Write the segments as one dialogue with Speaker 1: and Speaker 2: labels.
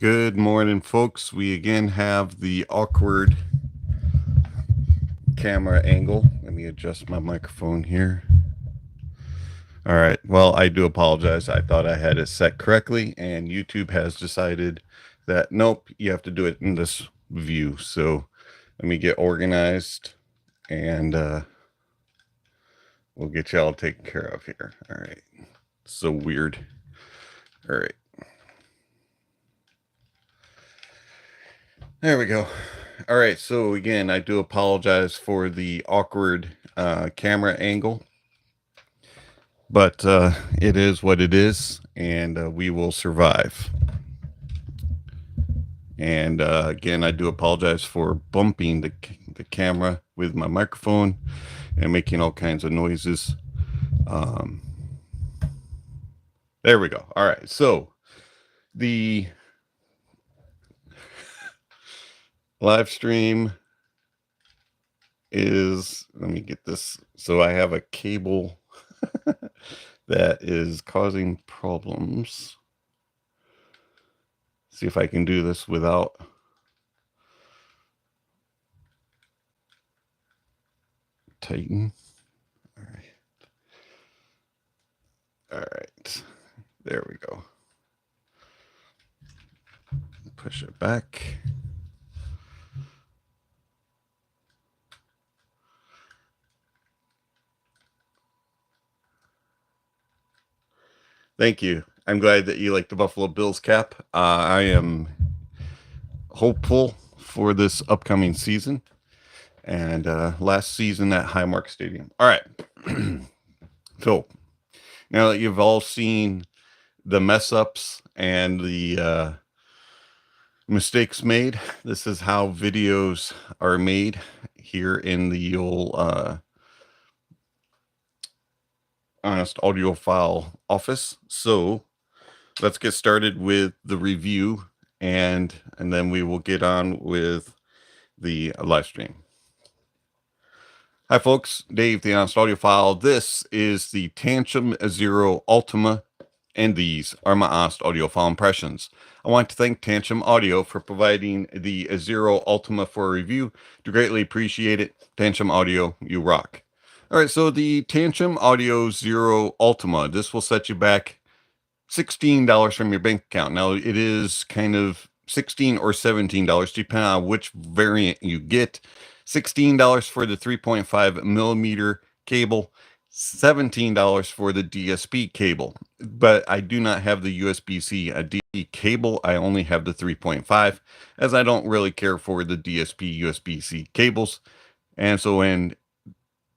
Speaker 1: Good morning, folks. We again have the awkward camera angle. Let me adjust my microphone here. All right. Well, I do apologize. I thought I had it set correctly, and YouTube has decided that nope, you have to do it in this view. So let me get organized, and we'll get y'all taken care of here. All right. So weird. All right. There we go. All right, so again, I do apologize for the awkward camera angle, but it is what it is, and we will survive. And again, I do apologize for bumping the camera with my microphone and making all kinds of noises. There we go. All right, so the live stream is, let me get this. So I have a cable that is causing problems. See if I can do this without tighten. All right. All right. There we go. Push it back. Thank you. I'm glad that you like the Buffalo Bills cap. I am hopeful for this upcoming season and last season at Highmark Stadium. All right. So now that you've all seen the mess ups and the mistakes made, this is how videos are made here in the old Honest Audiophile office. So let's get started with the review, and then we will get on with the live stream. Hi folks, Dave the Honest Audiophile. This is the Tantem Zero Ultima, and these are my Honest Audiophile impressions. I want to thank Tanchjim Audio for providing the Zero Ultima for a review. Do greatly appreciate it. Tanchjim Audio, you rock. All right, so the Tanchjim Audio Zero Ultima, this will set you back $16 from your bank account. Now, it is kind of $16 or $17, depending on which variant you get. $16 for the 3.5 millimeter cable, $17 for the DSP cable. But I do not have the USB-C DSP cable. I only have the 3.5, as I don't really care for the DSP USB-C cables. And so when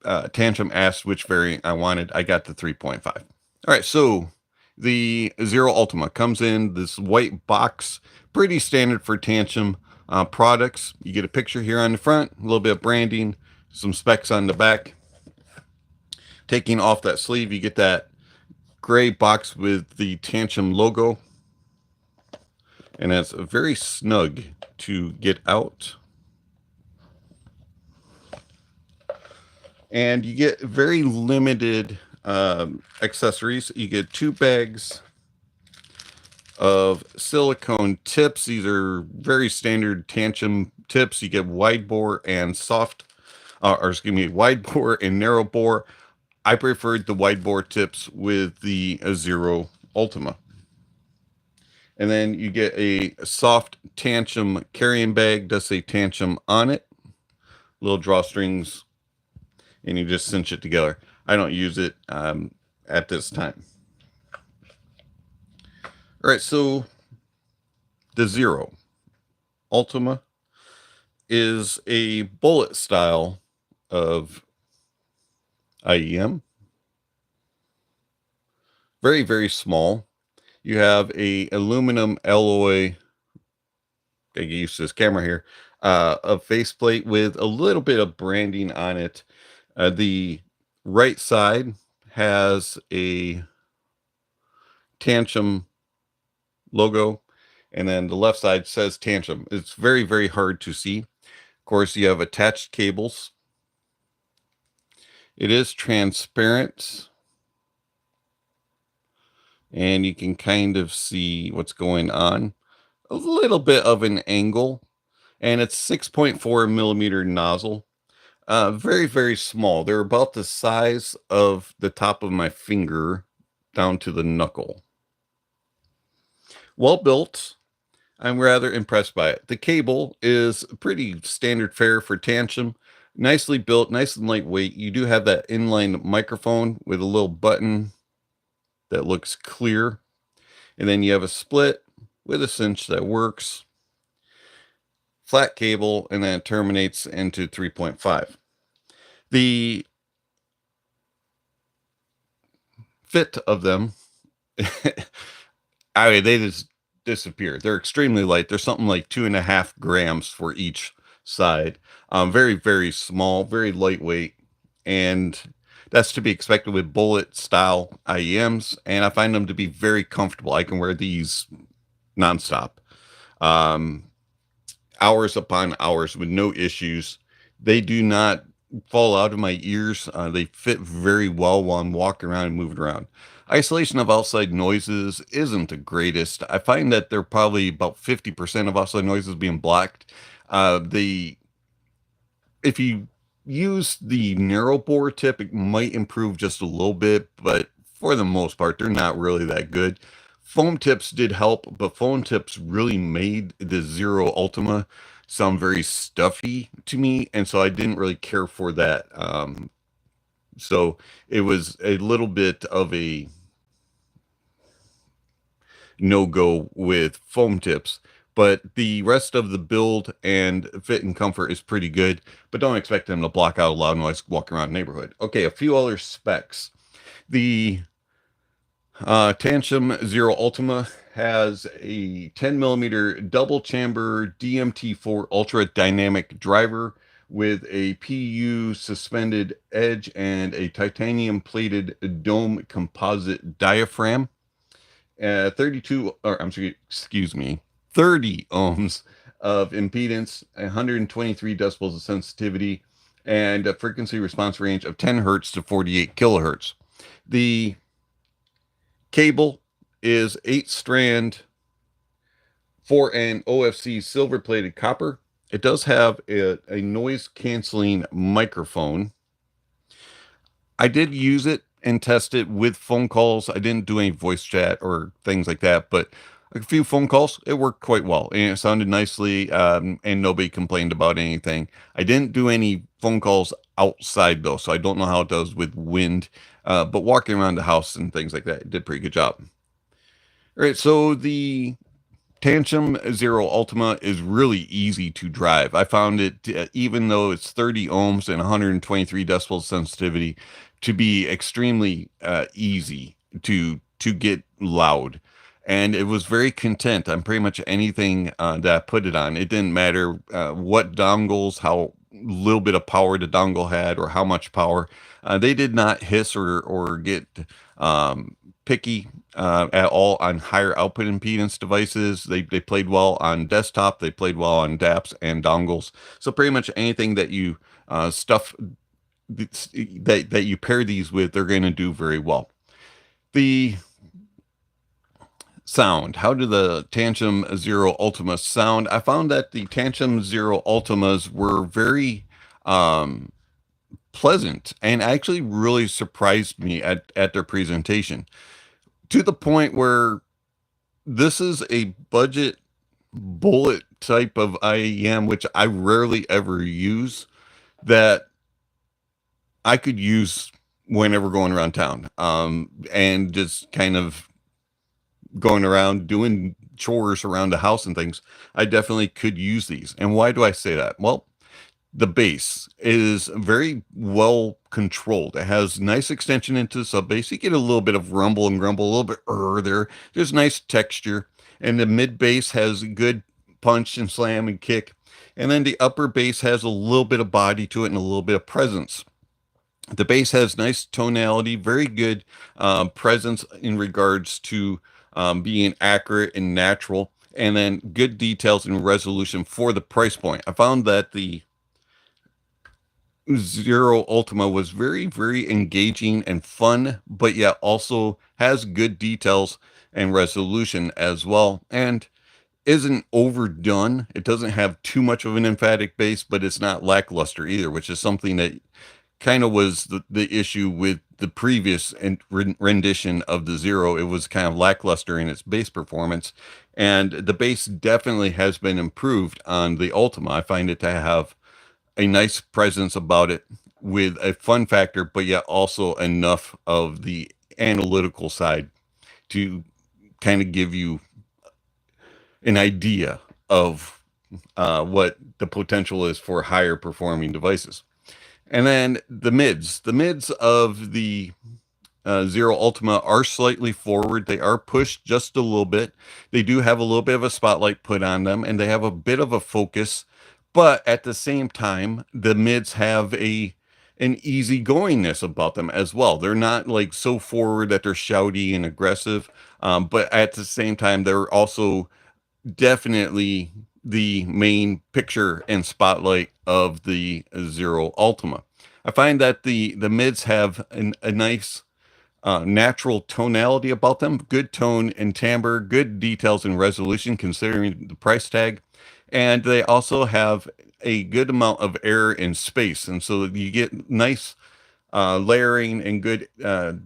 Speaker 1: Tanchjim asked which variant I wanted, I got the 3.5. All right, so the Zero Ultima comes in this white box, pretty standard for Tanchjim products. You get a picture here on the front, a little bit of branding, some specs on the back. Taking off that sleeve, you get that gray box with the Tanchjim logo, and it's very snug to get out. And you get very limited accessories. You get 2 bags of silicone tips. These are very standard Tanchjim tips. You get wide bore and wide bore and narrow bore. I preferred the wide bore tips with the Zero Ultima. And then you get a soft Tanchjim carrying bag. Does say Tanchjim on it. Little drawstrings, and you just cinch it together. I don't use it at this time. All right, so the Zero Ultima is a bullet style of IEM. Very, very small. You have a aluminum alloy, I get used to this camera here, a faceplate with a little bit of branding on it. The right side has a Tanchjim logo, and then the left side says Tanchjim. It's very, very hard to see. Of course, you have attached cables. It is transparent, and you can kind of see what's going on. a little bit of an angle, and it's 6.4 millimeter nozzle. Very, very small. They're about the size of the top of my finger down to the knuckle. Well built. I'm rather impressed by it. The cable is pretty standard fare for Tanchjim. Nicely built, nice and lightweight. You do have that inline microphone with a little button that looks clear. And then you have a split with a cinch that works. Flat cable, and then it terminates into 3.5. The fit of them, I mean, they just disappear. They're extremely light. They're something like 2.5 grams for each side. Very, very small, very lightweight, and that's to be expected with bullet style IEMs. And I find them to be very comfortable. I can wear these nonstop, hours upon hours with no issues. They do not fall out of my ears. They fit very well while I'm walking around and moving around. Isolation of outside noises isn't the greatest. I find that they're probably about 50% of outside noises being blocked. If you use the narrow bore tip, it might improve just a little bit, but for the most part, they're not really that good. Foam tips did help, but foam tips really made the Zero Ultima sound very stuffy to me, and so I didn't really care for that. So it was a little bit of a no-go with foam tips, but the rest of the build and fit and comfort is pretty good, but don't expect them to block out a loud noise walking around the neighborhood. Okay, a few other specs. The Tantem Zero Ultima has a 10 millimeter double chamber DMT4 ultra dynamic driver with a PU suspended edge and a titanium plated dome composite diaphragm. 32, or I'm sorry, excuse me, 30 ohms of impedance, 123 decibels of sensitivity, and a frequency response range of 10 hertz to 48 kilohertz. The cable is 8-strand 4N OFC silver plated copper. It does have a noise canceling microphone. I did use it and test it with phone calls. I didn't do any voice chat or things like that, but a few phone calls, it worked quite well, and it sounded nicely, and nobody complained about anything. I didn't do any phone calls outside, though, so I don't know how it does with wind, but walking around the house and things like that, it did a pretty good job. All right, so the Tantem Zero Ultima is really easy to drive. I found it, even though it's 30 ohms and 123 decibels sensitivity, to be extremely easy to get loud. And it was very content on pretty much anything that I put it on. It didn't matter what dongles, how little bit of power the dongle had, or how much power. They did not hiss or get picky at all on higher output impedance devices. They played well on desktop. They played well on DAPs and dongles. So pretty much anything that you stuff that you pair these with, they're going to do very well. The sound. How do the Tantem Zero Ultima sound? I found that the Tantem Zero Ultimas were very pleasant and actually really surprised me at their presentation, to the point where this is a budget bullet type of IEM, which I rarely ever use, that I could use whenever going around town, and just kind of going around doing chores around the house and things. I definitely could use these. And why do I say that? Well, the bass is very well controlled. It has nice extension into the sub bass. You get a little bit of rumble and grumble, a little bit there. There's nice texture. And the mid bass has good punch and slam and kick. And then the upper bass has a little bit of body to it and a little bit of presence. The bass has nice tonality, very good presence in regards to being accurate and natural, and then good details and resolution for the price point. I found that the Zero Ultima was very, very engaging and fun, but yet also has good details and resolution as well. And isn't overdone. It doesn't have too much of an emphatic bass, but it's not lackluster either, which is something that kind of was the issue with the previous rendition of the Zero. It was kind of lackluster in its bass performance, and the bass definitely has been improved on the Ultima. I find it to have a nice presence about it with a fun factor, but yet also enough of the analytical side to kind of give you an idea of what the potential is for higher performing devices. And then the mids of the Zero Ultima are slightly forward. They are pushed just a little bit. They do have a little bit of a spotlight put on them, and they have a bit of a focus. But at the same time, the mids have an easygoingness about them as well. They're not like so forward that they're shouty and aggressive, but at the same time, they're also definitely the main picture and spotlight of the Zero Ultima. I find that the mids have a nice natural tonality about them, good tone and timbre, good details and resolution considering the price tag, and they also have a good amount of air and space, and so you get nice layering and good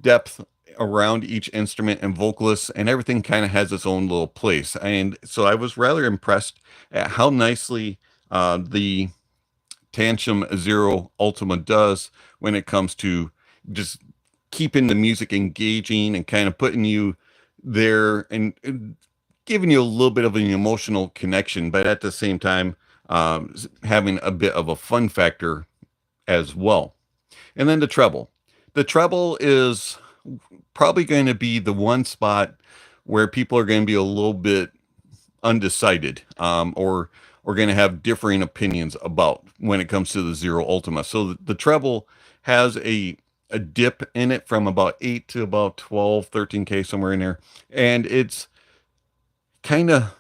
Speaker 1: depth around each instrument and vocalist, and everything kind of has its own little place. And so I was rather impressed at how nicely the Tantem Zero Ultima does when it comes to just keeping the music engaging and kind of putting you there and giving you a little bit of an emotional connection, but at the same time, having a bit of a fun factor as well. And then the treble. The treble is probably going to be the one spot where people are going to be a little bit undecided, or going to have differing opinions about when it comes to the Zero Ultima. So the treble has a dip in it from about 8 to about 12, 13K, somewhere in there. And it's kind of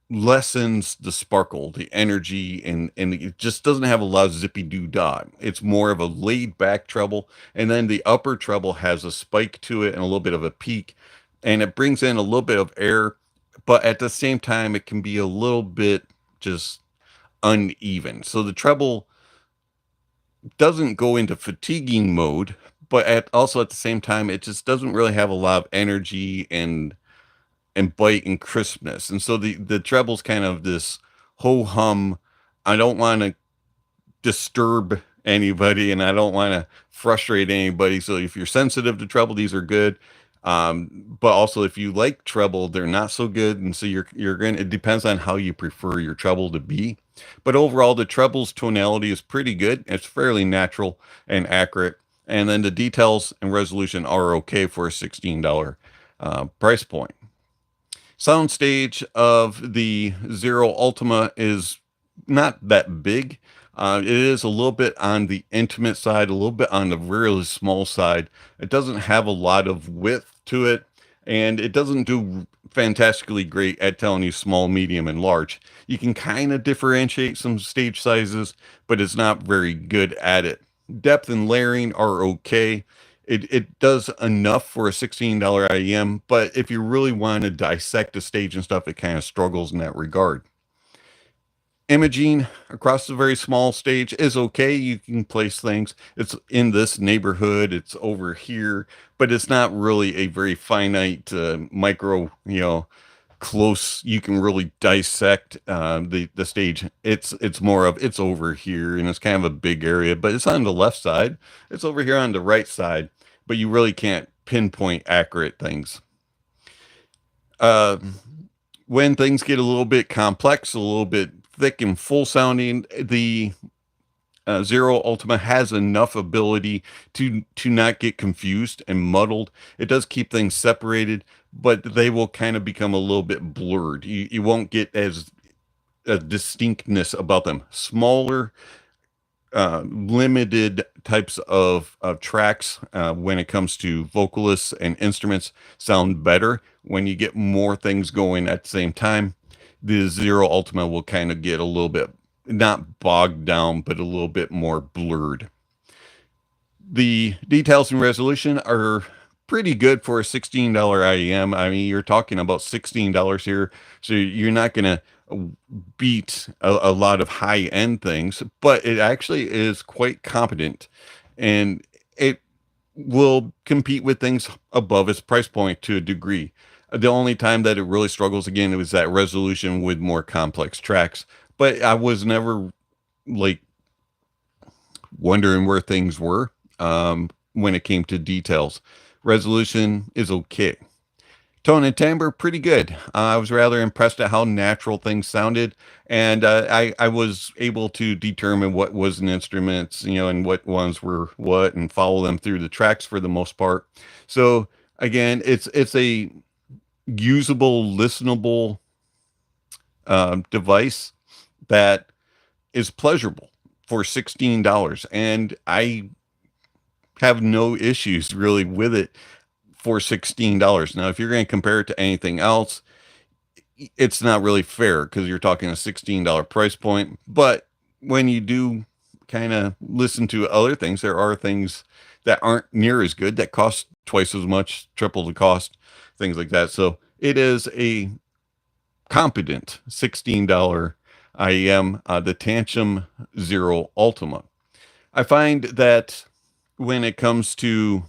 Speaker 1: lessens the sparkle, the energy, and it just doesn't have a lot of zippy doo dah. It's more of a laid back treble, and then the upper treble has a spike to it and a little bit of a peak, and it brings in a little bit of air, but at the same time it can be a little bit just uneven. So the treble doesn't go into fatiguing mode, but also at the same time it just doesn't really have a lot of energy and bite and crispness. And so the treble's kind of this ho hum. I don't want to disturb anybody and I don't want to frustrate anybody. So if you're sensitive to treble, these are good. But also if you like treble, they're not so good. And so you're going to, it depends on how you prefer your treble to be. But overall, the treble's tonality is pretty good. It's fairly natural and accurate. And then the details and resolution are okay for a $16 price point. Soundstage of the Zero Ultima is not that big. It is a little bit on the intimate side, a little bit on the really small side. It doesn't have a lot of width to it, and it doesn't do fantastically great at telling you small, medium, and large. You can kind of differentiate some stage sizes, but it's not very good at it. Depth and layering are okay. It does enough for a $16 IEM, but if you really want to dissect the stage and stuff, it kind of struggles in that regard. Imaging across a very small stage is okay. You can place things. It's in this neighborhood. It's over here, but it's not really a very finite micro, close. You can really dissect the stage. It's more of it's over here, and it's kind of a big area, but it's on the left side. It's over here on the right side, but you really can't pinpoint accurate things. When things get a little bit complex, a little bit thick and full sounding, the Zero Ultima has enough ability to not get confused and muddled. It does keep things separated, but they will kind of become a little bit blurred. You won't get as a distinctness about them. Smaller, limited types of tracks when it comes to vocalists and instruments sound better when you get more things going at the same time. The Zero Ultima will kind of get a little bit, not bogged down, but a little bit more blurred. The details and resolution are pretty good for a $16 IEM. I mean, you're talking about $16 here, so you're not going to beat a lot of high-end things, but it actually is quite competent, and it will compete with things above its price point to a degree. The only time that it really struggles again was that resolution with more complex tracks, but I was never like wondering where things were when it came to details. Resolution is okay. Tone and timbre, pretty good. I was rather impressed at how natural things sounded, and I was able to determine what was an instruments, and what ones were what, and follow them through the tracks for the most part. So again, it's a usable, listenable device that is pleasurable for $16, and I have no issues really with it for $16. Now, if you're going to compare it to anything else, it's not really fair because you're talking a $16 price point. But when you do kind of listen to other things, there are things that aren't near as good that cost twice as much, triple the cost, things like that. So it is a competent $16 IEM, the Tantem Zero Ultima. I find that when it comes to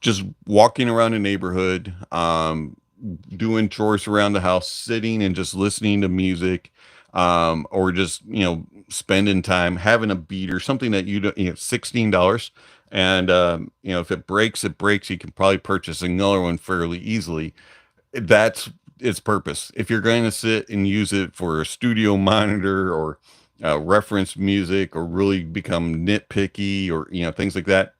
Speaker 1: just walking around a neighborhood, doing chores around the house, sitting and just listening to music, or just, spending time having a beat or something that you don't, $16. And, if it breaks, it breaks. You can probably purchase another one fairly easily. That's its purpose. If you're going to sit and use it for a studio monitor or reference music or really become nitpicky or, things like that,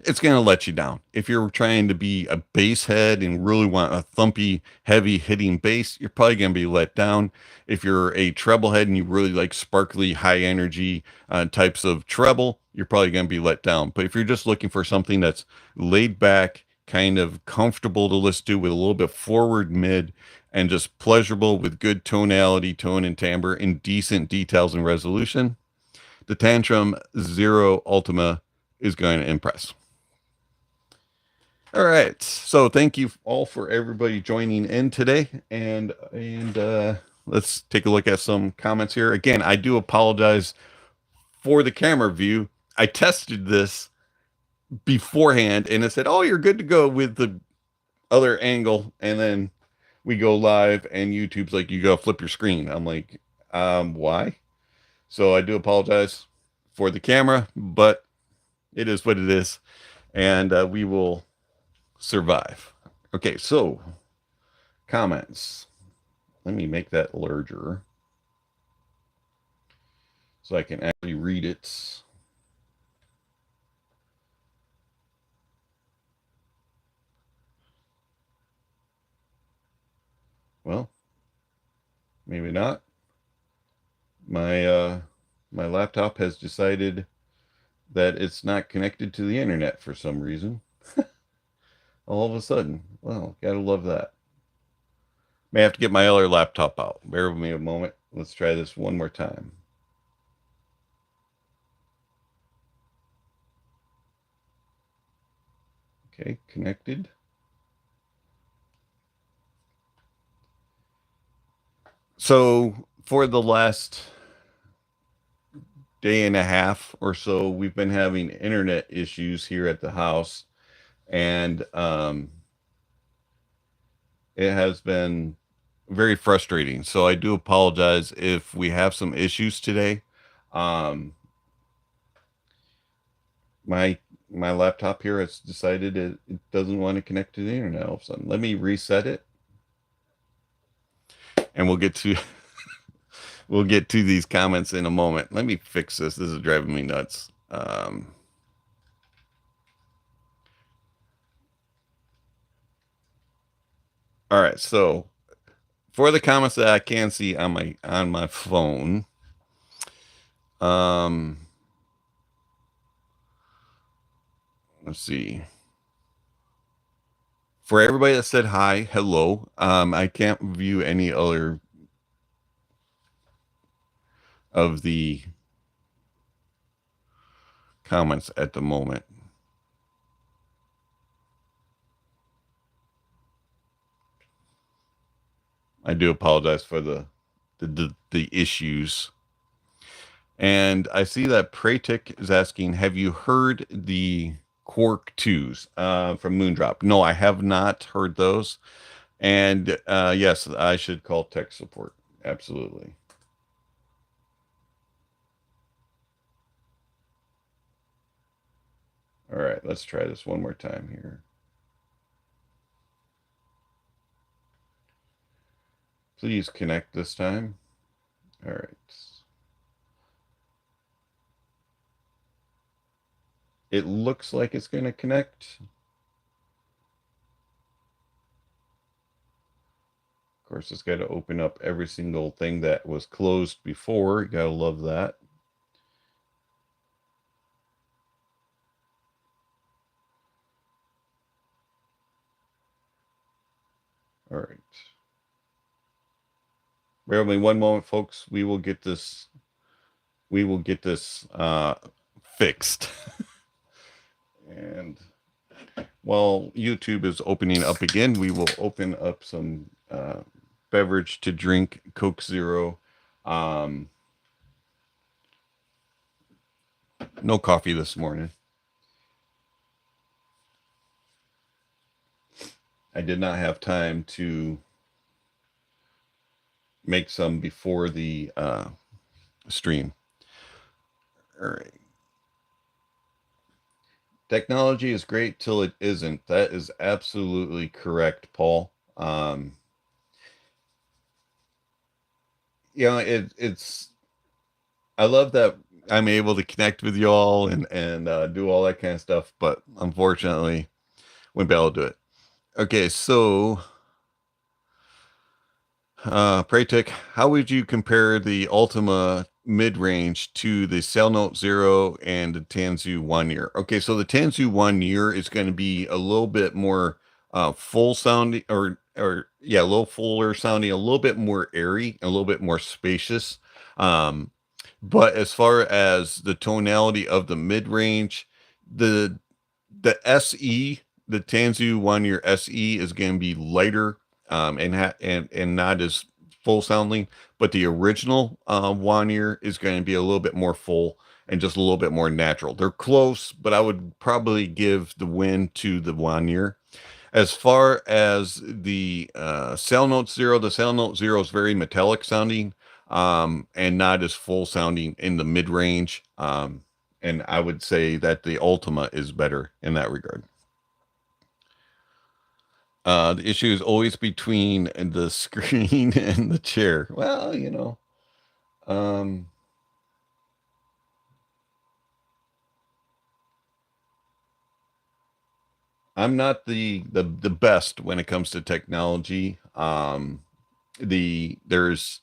Speaker 1: it's going to let you down. If you're trying to be a bass head and really want a thumpy, heavy hitting bass, you're probably going to be let down. If you're a treble head and you really like sparkly, high energy types of treble, you're probably going to be let down. But if you're just looking for something that's laid back, kind of comfortable to listen to with a little bit forward mid and just pleasurable with good tonality, tone and timbre and decent details and resolution, the Tantem Zero Ultima is going to impress. All right. So thank you all for everybody joining in today. And let's take a look at some comments here. Again, I do apologize for the camera view. I tested this beforehand and it said, "Oh, you're good to go with the other angle." And then we go live and YouTube's like, "You gotta flip your screen." I'm like, why? So I do apologize for the camera, but it is what it is. And we will survive. Okay, so comments. Let me make that larger so I can actually read it. Well, maybe not. My my laptop has decided that it's not connected to the internet for some reason. All of a sudden. Well, gotta love that. May have to get my other laptop out. Bear with me a moment. Let's try this one more time. Okay, connected. So for the last day and a half or so, we've been having internet issues here at the house, and it has been very frustrating. So I do apologize if we have some issues today. My laptop here has decided it doesn't want to connect to the internet all of a sudden. Let me reset it, and we'll get to we'll get to these comments in a moment. Let me fix this. This is driving me nuts. All right, so for the comments that I can see on my phone, let's see. For everybody that said hi, hello. I can't view any other of the comments at the moment. I do apologize for the issues. And I see that Pratik is asking, have you heard the Quark 2s from Moondrop? No, I have not heard those. And yes, I should call tech support. Absolutely. All right, let's try this one more time here. Please connect this time. All right. It looks like it's going to connect. Of course, it's got to open up every single thing that was closed before. You got to love that. All right. Bear with me one moment, folks. We will get this. We will get this fixed. And while YouTube is opening up again, we will open up some beverage to drink, Coke Zero. No coffee this morning. I did not have time to make some before the stream. All right. Technology is great till it isn't. That is absolutely correct, Paul. It's. I love that I'm able to connect with y'all and do all that kind of stuff, but unfortunately, wouldn't be able to do it. Okay, so Praytech, how would you compare the Ultima mid-range to the Cell Note Zero and the Tanzu 1 year? Okay, so the Tanzu 1 year is going to be a little bit more full sounding, or yeah, a little fuller sounding, a little bit more airy, a little bit more spacious. But as far as the tonality of the mid-range, the the SE, the Tanzu 1 year SE is going to be lighter and not as full sounding, but the original 1 year is going to be a little bit more full and just a little bit more natural. They're close, but I would probably give the win to the 1 year. As far as the Cell Note Zero, the Cell Note Zero is very metallic sounding and not as full sounding in the mid range. And I would say that the Ultima is better in that regard. The issue is always between the screen and the chair. Well, I'm not the best when it comes to technology. There's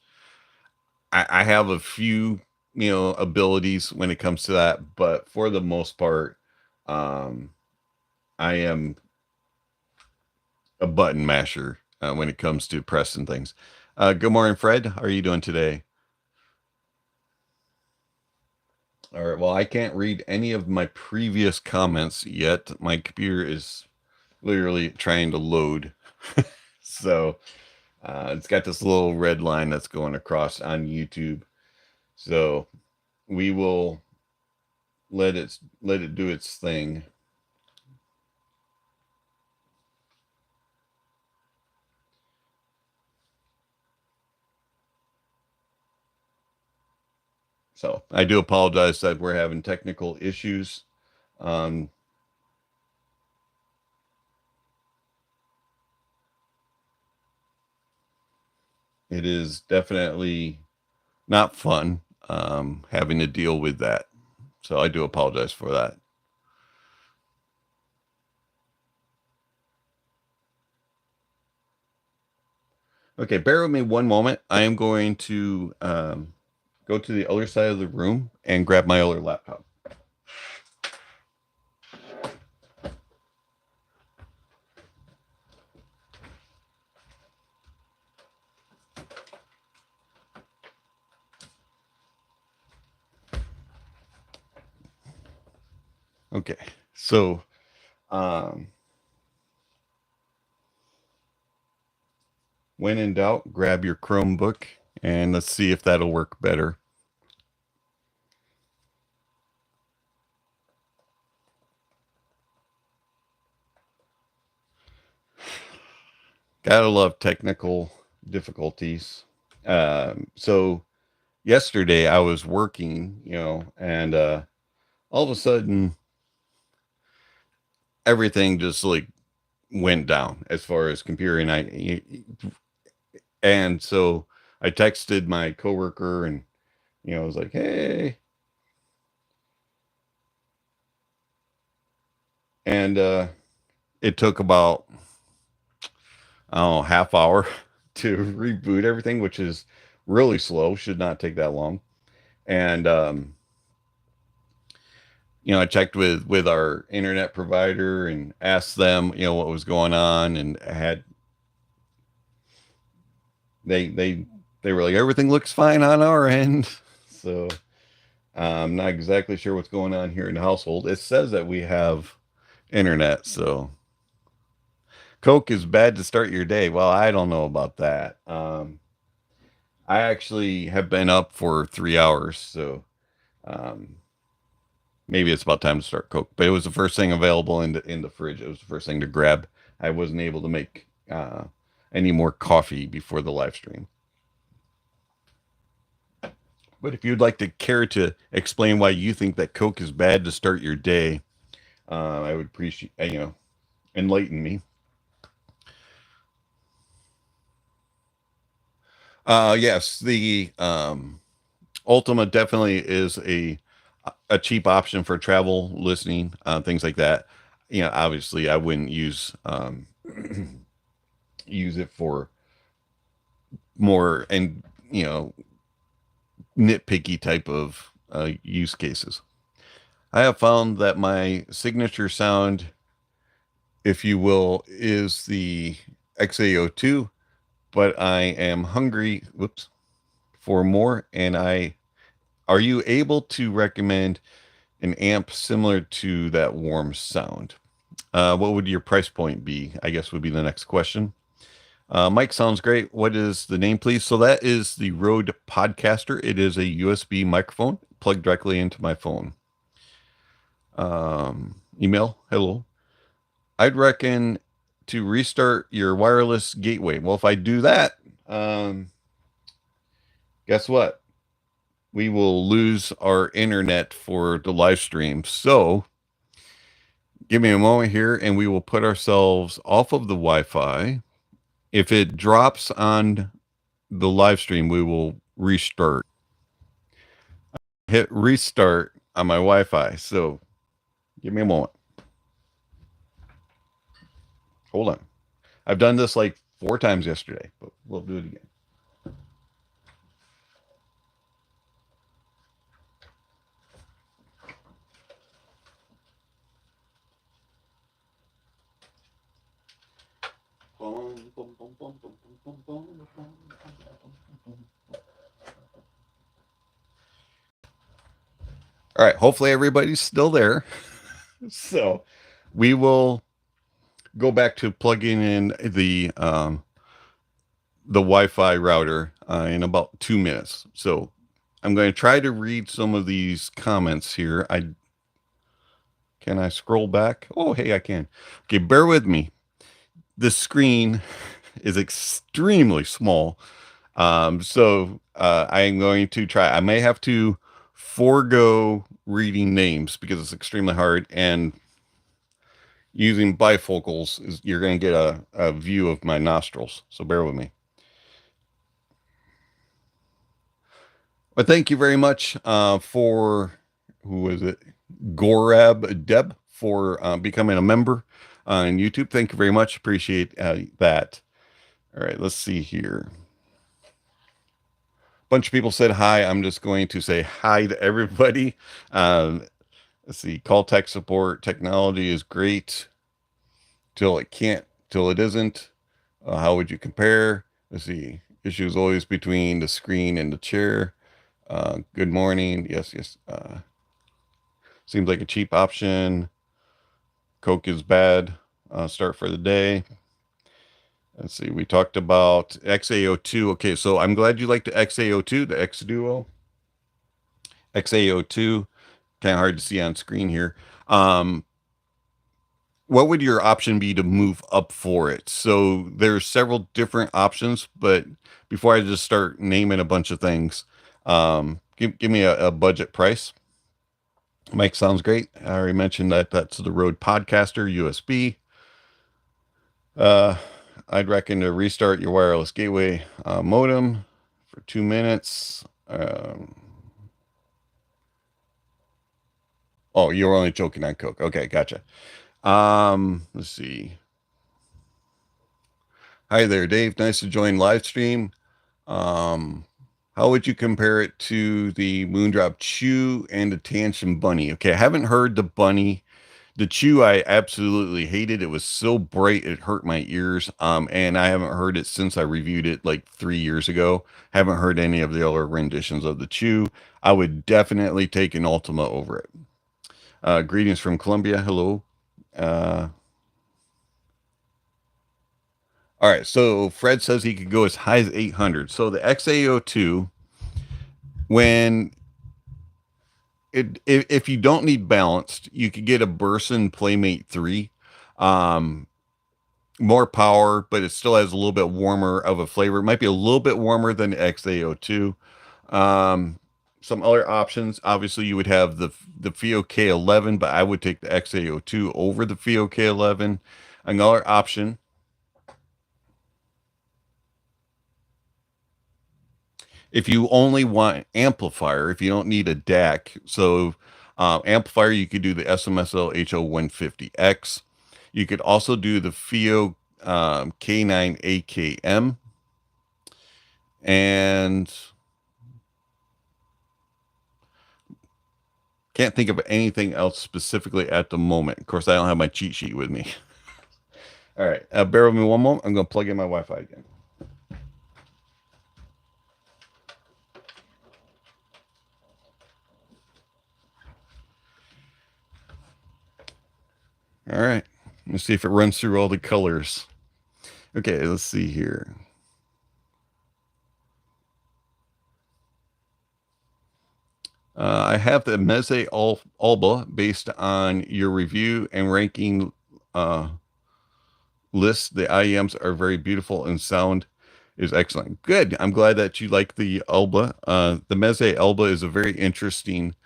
Speaker 1: I have a few abilities when it comes to that, but for the most part, um, I am a button masher when it comes to pressing things. Good morning, Fred. How are you doing today? All right. Well, I can't read any of my previous comments yet. My computer is literally trying to load. So it's got this little red line that's going across on YouTube. So we will let it do its thing. So I do apologize that we're having technical issues. It is definitely not fun having to deal with that. So I do apologize for that. Okay, bear with me one moment. I am going to go to the other side of the room and grab my other laptop. Okay, so one when in doubt, grab your Chromebook and let's see if that'll work better. Gotta love technical difficulties. So yesterday I was working, and all of a sudden everything just like went down as far as computer, and so I texted my coworker and I was like, hey, and it took about half hour to reboot everything, which is really slow, should not take that long. And I checked with our internet provider and asked them what was going on, and they were like, everything looks fine on our end. So I'm not exactly sure what's going on here in the household. It says that we have internet, so Coke is bad to start your day. Well, I don't know about that. I actually have been up for 3 hours, so maybe it's about time to start Coke. But it was the first thing available in the fridge. It was the first thing to grab. I wasn't able to make any more coffee before the live stream. But if you'd like to care to explain why you think that Coke is bad to start your day, I would appreciate, enlighten me. Yes, the Ultima definitely is a cheap option for travel, listening, things like that. Obviously I wouldn't use use it for more and nitpicky type of use cases. I have found that my signature sound, if you will, is the XAO2, but I am hungry, for more. And are you able to recommend an amp similar to that warm sound? What would your price point be? I guess would be the next question. Mike sounds great. What is the name, please? So that is the Rode Podcaster. It is a USB microphone plugged directly into my phone. Email, hello. I'd reckon to restart your wireless gateway. Well, if I do that, guess what? We will lose our internet for the live stream. So give me a moment here and we will put ourselves off of the Wi-Fi. If it drops on the live stream, we will restart. Hit restart on my Wi-Fi. So give me a moment. Hold on. I've done this like 4 times yesterday, but we'll do it again. All right, hopefully everybody's still there. So we will go back to plugging in the Wi-Fi router in about 2 minutes. So I'm going to try to read some of these comments here. Can I scroll back? Oh, hey, I can. Okay, bear with me. The screen is extremely small. So I am going to try. I may have to forego reading names because it's extremely hard, and using bifocals you're going to get a view of my nostrils. So bear with me. But thank you very much for, who was it? Gorab Deb, for becoming a member on YouTube. Thank you very much. Appreciate that. All right, let's see here. Bunch of people said hi. I'm just going to say hi to everybody. Let's see. Call tech support. Technology is great till it can't, till it isn't. How would you compare? Let's see. Issues always between the screen and the chair. Good morning. Yes. Seems like a cheap option. Coke is bad. Start for the day. Let's see. We talked about XAO2. Okay, so I'm glad you like the XAO2, the X Duo. XAO2, kind of hard to see on screen here. What would your option be to move up for it? So there's several different options, but before I just start naming a bunch of things, give me a budget price. Mike sounds great. I already mentioned that that's the Rode Podcaster USB. I'd reckon to restart your wireless gateway modem for 2 minutes. Oh, you're only joking on Coke. Okay, gotcha. Let's see. Hi there, Dave. Nice to join Livestream. How would you compare it to the Moondrop Chew and the Tanchjim Bunny? Okay, I haven't heard the Bunny. The Chew I absolutely hated. It was so bright it hurt my ears. And I haven't heard it since I reviewed it like 3 years ago. Haven't heard any of the other renditions of the Chew. I would definitely take an Ultima over it. Greetings from Colombia. Hello. All right, so Fred says he could go as high as 800. So the XAO2, when if you don't need balanced, you could get a Burson Playmate 3. More power, but it still has a little bit warmer of a flavor. It might be a little bit warmer than the XAO2. Some other options, obviously you would have the FIO K11, but I would take the XAO2 over the FIO K11. Another option, if you only want amplifier, if you don't need a DAC, so amplifier, you could do the SMSL HO150X. You could also do the FIO K9 AKM. And can't think of anything else specifically at the moment. Of course, I don't have my cheat sheet with me. All right, bear with me one moment. I'm going to plug in my Wi-Fi again. All right, let's see if it runs through all the colors. Okay, let's see here. I have the Meze Alba based on your review and ranking list. The IEMs are very beautiful and sound is excellent. Good. I'm glad that you like the Alba. The Meze Alba is a very interesting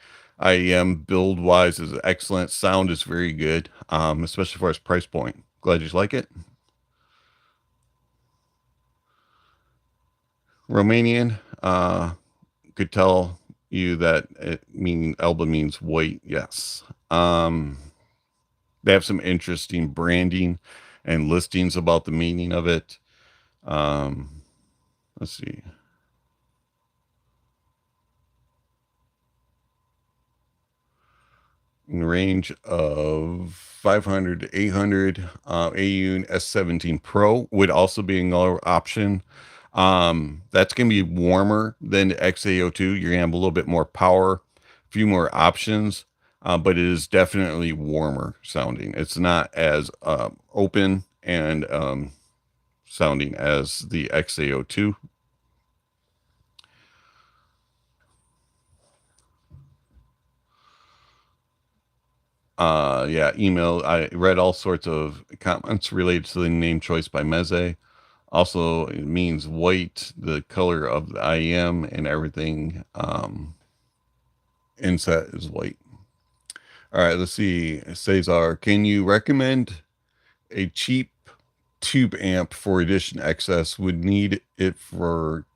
Speaker 1: IEM. Build wise is excellent. Sound is very good, especially for its price point. Glad you like it. Romanian, could tell you that Alba means white. Yes. They have some interesting branding and listings about the meaning of it. Let's see. In the range of 500 to 800, AUN S17 Pro would also be another option. That's going to be warmer than the XAO2. You're going to have a little bit more power, a few more options, but it is definitely warmer sounding. It's not as open and sounding as the XAO2. Yeah, email. I read all sorts of comments related to the name choice by Meze. Also, it means white, the color of the IEM and everything. Inset is white. All right, let's see. Cesar, can you recommend a cheap tube amp for Edition XS? Would need it for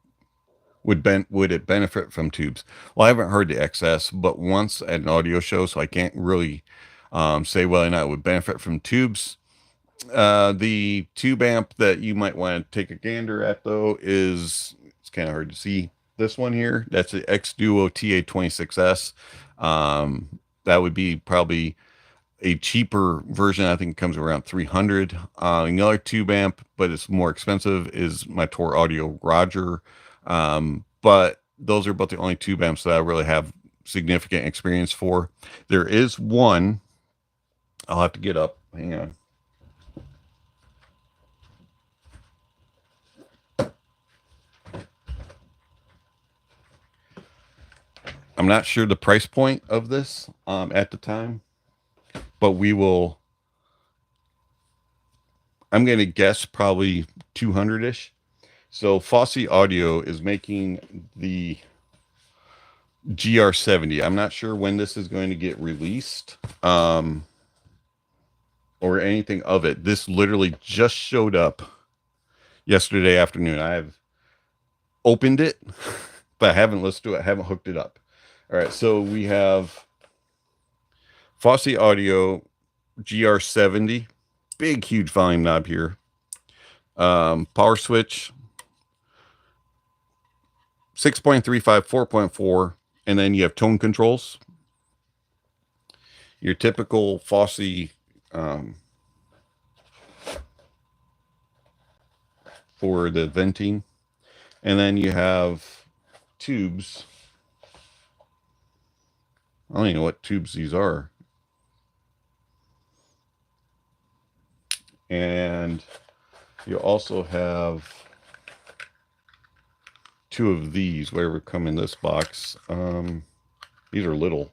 Speaker 1: would it benefit from tubes? Well, I haven't heard the XS but once at an audio show, so I can't really say whether or not it would benefit from tubes. The tube amp that you might want to take a gander at, though, it's kind of hard to see. This one here, that's the X Duo TA26S. That would be probably a cheaper version. I think it comes around 300. Another tube amp, but it's more expensive, is my Tor Audio Roger. But those are about the only tube amps that I really have significant experience for. There is one. I'll have to get up. Hang on. I'm not sure the price point of this at the time, but we will. I'm going to guess probably 200-ish. So Fosse Audio is making the GR70. I'm not sure when this is going to get released or anything of it. This literally just showed up yesterday afternoon. I have opened it, but I haven't listened to it. I haven't hooked it up. All right, so we have Fosse Audio GR70, big, huge volume knob here. Power switch, 6.35, 4.4, and then you have tone controls. Your typical Fosse for the venting. And then you have tubes. I don't even know what tubes these are. And you also have two of these, whatever come in this box. These are little.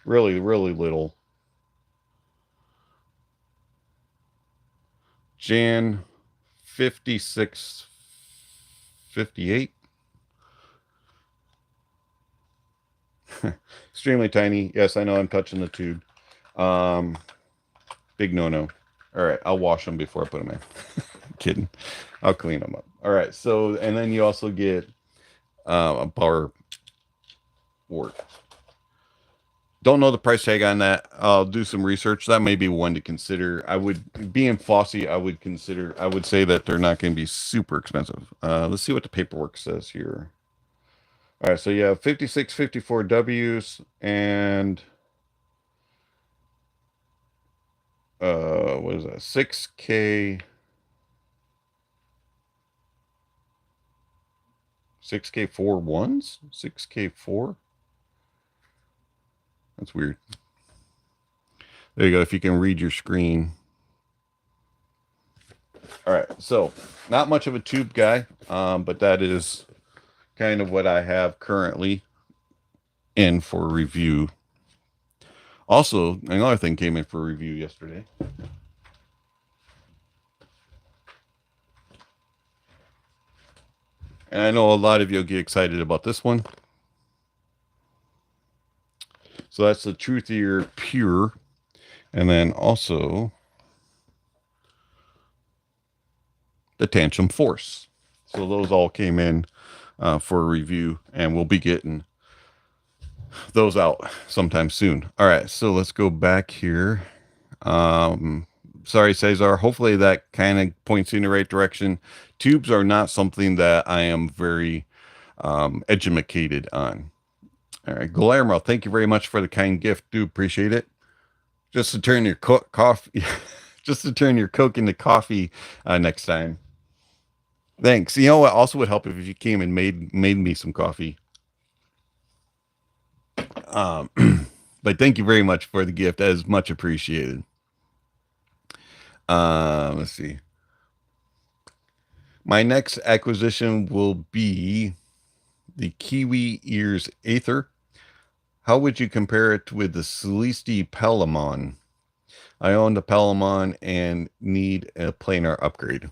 Speaker 1: Really, really little. Jan 5658. Extremely tiny. Yes, I know I'm touching the tube. Big no-no. All right, I'll wash them before I put them in. Kidding. I'll clean them up. All right, so, and then you also get a power wart. Don't know the price tag on that. I'll do some research. That may be one to consider. I would, being Fosse, I would say that they're not going to be super expensive. Let's see what the paperwork says here. All right, so you have 5654 Ws and what is that? 6K 4 ones? 6K4? That's weird. There you go. If you can read your screen. All right. So not much of a tube guy, but that is kind of what I have currently in for review. Also, another thing came in for review yesterday. And I know a lot of you will get excited about this one. So that's the Truthier Pure. And then also the Tanchjim Force. So those all came in for a review, and we'll be getting those out sometime soon. All right, so let's go back here. Sorry, Cesar. Hopefully that kind of points you in the right direction. Tubes are not something that I am very educated on. All right, Guillermo, thank you very much for the kind gift. Do appreciate it. Just to turn your coffee, just to turn your Coke into coffee next time. Thanks. You know what also would help if you came and made me some coffee. But thank you very much for the gift. That is much appreciated. Let's see. My next acquisition will be the Kiwi Ears Aether. How would you compare it with the Celesti Palamon? I own the Palamon and need a planar upgrade.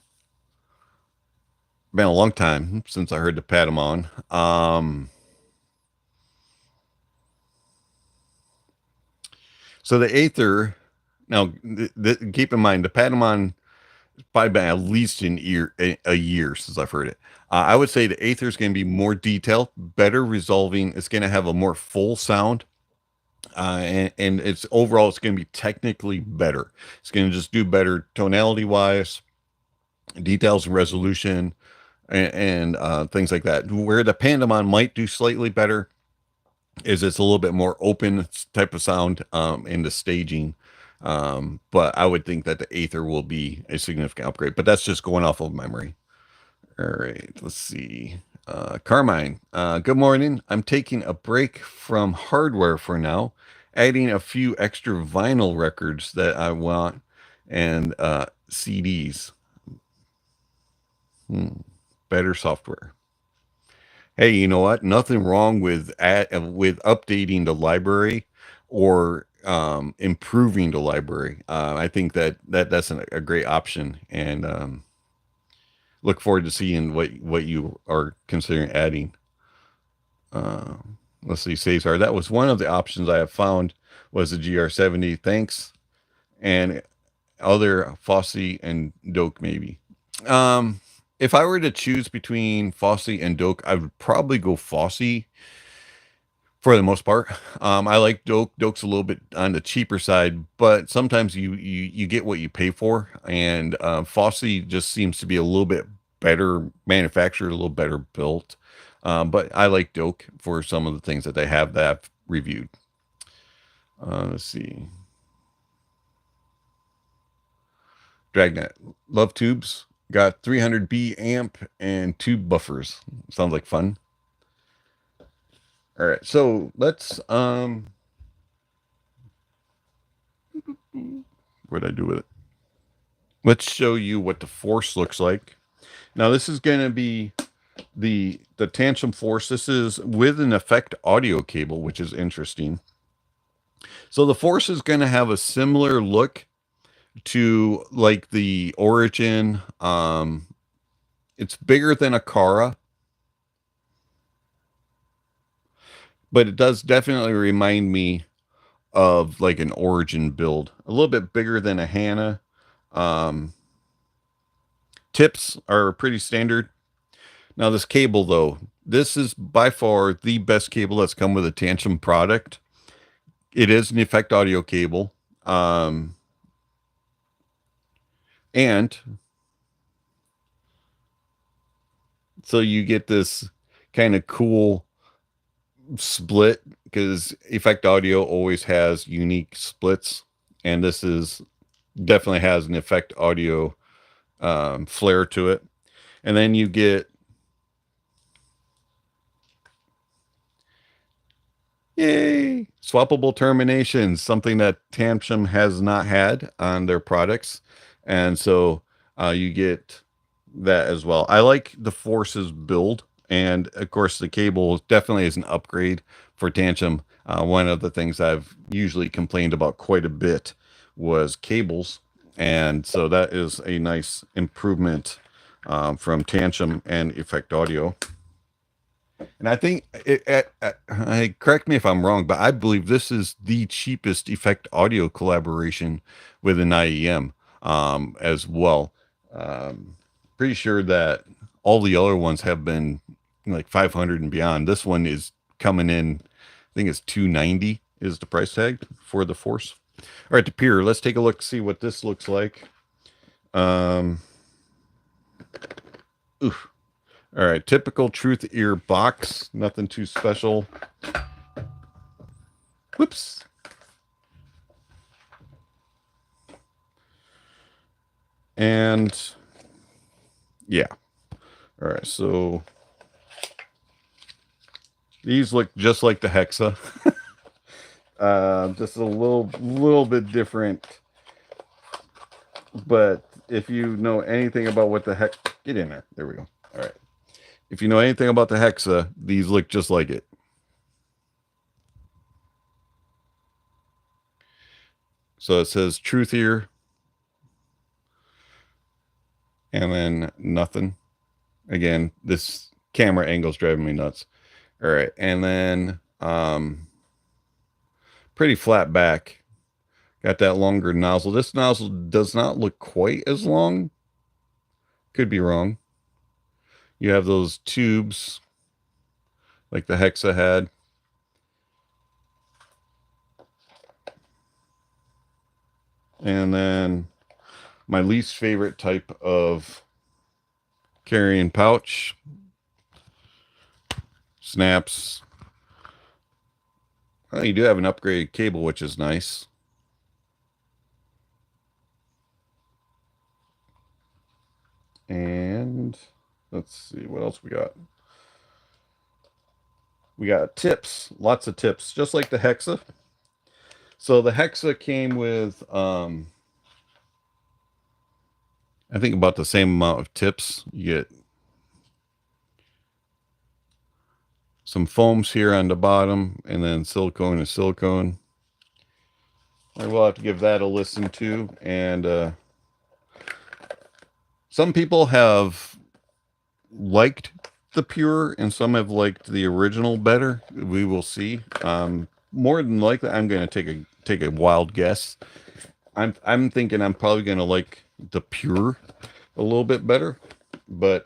Speaker 1: Been a long time since I heard the Palamon. So the Aether, now keep in mind the Patamon has probably been at least a year since I've heard it. I would say the Aether is going to be more detailed, better resolving. It's going to have a more full sound. And it's overall, it's going to be technically better. It's going to just do better tonality wise, details and resolution, and things like that. Where the Pandemon might do slightly better is it's a little bit more open type of sound in the staging. But I would think that the Aether will be a significant upgrade, but that's just going off of memory. All right, let's see. Carmine, good morning. I'm taking a break from hardware for now, adding a few extra vinyl records that I want and CDs. Better software. Hey, you know what? Nothing wrong with updating the library or improving the library. I think that's a great option, and look forward to seeing what you are considering adding. Uh, let's see, Cesar. That was one of the options I have found was the GR70. Thanks, and other Fosse and Doke maybe. If I were to choose between Fosse and Doke, I would probably go Fosse for the most part. I like Doke. Doke's a little bit on the cheaper side, but sometimes you get what you pay for, and Fosse just seems to be a little bit better manufactured, a little better built. But I like Doke for some of the things that they have that I've reviewed. Let's see. Dragnet Love Tubes got 300B amp and tube buffers. Sounds like fun. All right, so let's what did I do with it? Let's show you what the force looks like. Now this is going to be the Tanchjim force. This is with an effect audio cable, which is interesting. So the force is going to have a similar look to like the Origin. It's bigger than a Kara, but it does definitely remind me of like an Origin build. A little bit bigger than a Hannah. Tips are pretty standard. Now this cable though, this is by far the best cable that's come with a Tanchjim product. It is an effect audio cable. And so you get this kind of cool split because effect audio always has unique splits, and this is definitely has an effect audio flair to it. And then you get yay swappable terminations, something that Tanchjim has not had on their products, and so you get that as well. I like the Forces build, and of course the cable definitely is an upgrade for Tanchjim. One of the things I've usually complained about quite a bit was cables, and so that is a nice improvement from Tanchjim and Effect Audio. And I think correct me if I'm wrong, but I believe this is the cheapest effect audio collaboration with an IEM as well. Pretty sure that all the other ones have been like 500 and beyond. This one is coming in, I think it's 290 is the price tag for the Force. All right, the Pier. Let's take a look, see what this looks like. Oof. All right, typical Truth Ear box, nothing too special. Whoops. And yeah. All right, so these look just like the Hexa. Just a little bit different. But if you know anything about what the heck, get in there. There we go. All right. If you know anything about the Hexa, these look just like it. So it says Truth Here. And then nothing. Again, this camera angle's driving me nuts. All right. And then pretty flat back. Got that longer nozzle. This nozzle does not look quite as long. Could be wrong. You have those tubes like the Hexa had. And then my least favorite type of carrying pouch. Snaps. Well, you do have an upgraded cable, which is nice. And let's see what else we got. We got tips, lots of tips, just like the Hexa. So the Hexa came with I think about the same amount of tips. You get some foams here on the bottom, and then silicone and silicone. I will have to give that a listen to. And some people have liked the Pure, and some have liked the original better. We will see. More than likely, I'm going to take a wild guess. I'm thinking I'm probably going to like the Pure a little bit better, but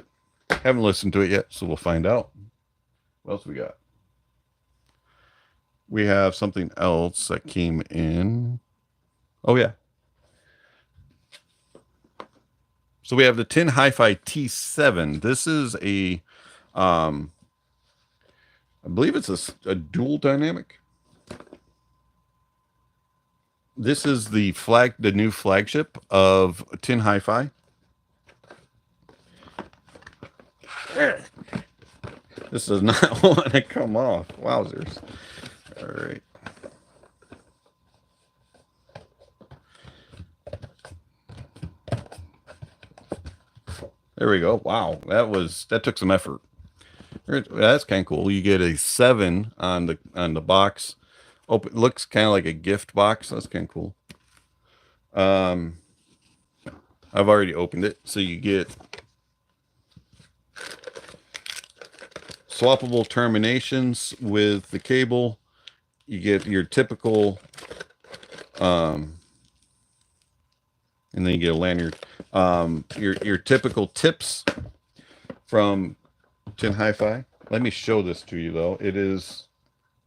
Speaker 1: haven't listened to it yet, so we'll find out. What else we got? We have something else that came in. Oh yeah. So we have the Tin Hi-Fi T7. This is a, I believe it's a dual dynamic. This is the new flagship of Tin Hi-Fi. This does not want to come off. Wowzers. All right. There we go. Wow, that took some effort. That's kind of cool. You get a 7 on the box. Open, looks kind of like a gift box. That's kind of cool. I've already opened it, so you get swappable terminations with the cable. You get your typical, and then you get a lanyard. Your typical tips from Tin Hi-Fi. Let me show this to you, though. It is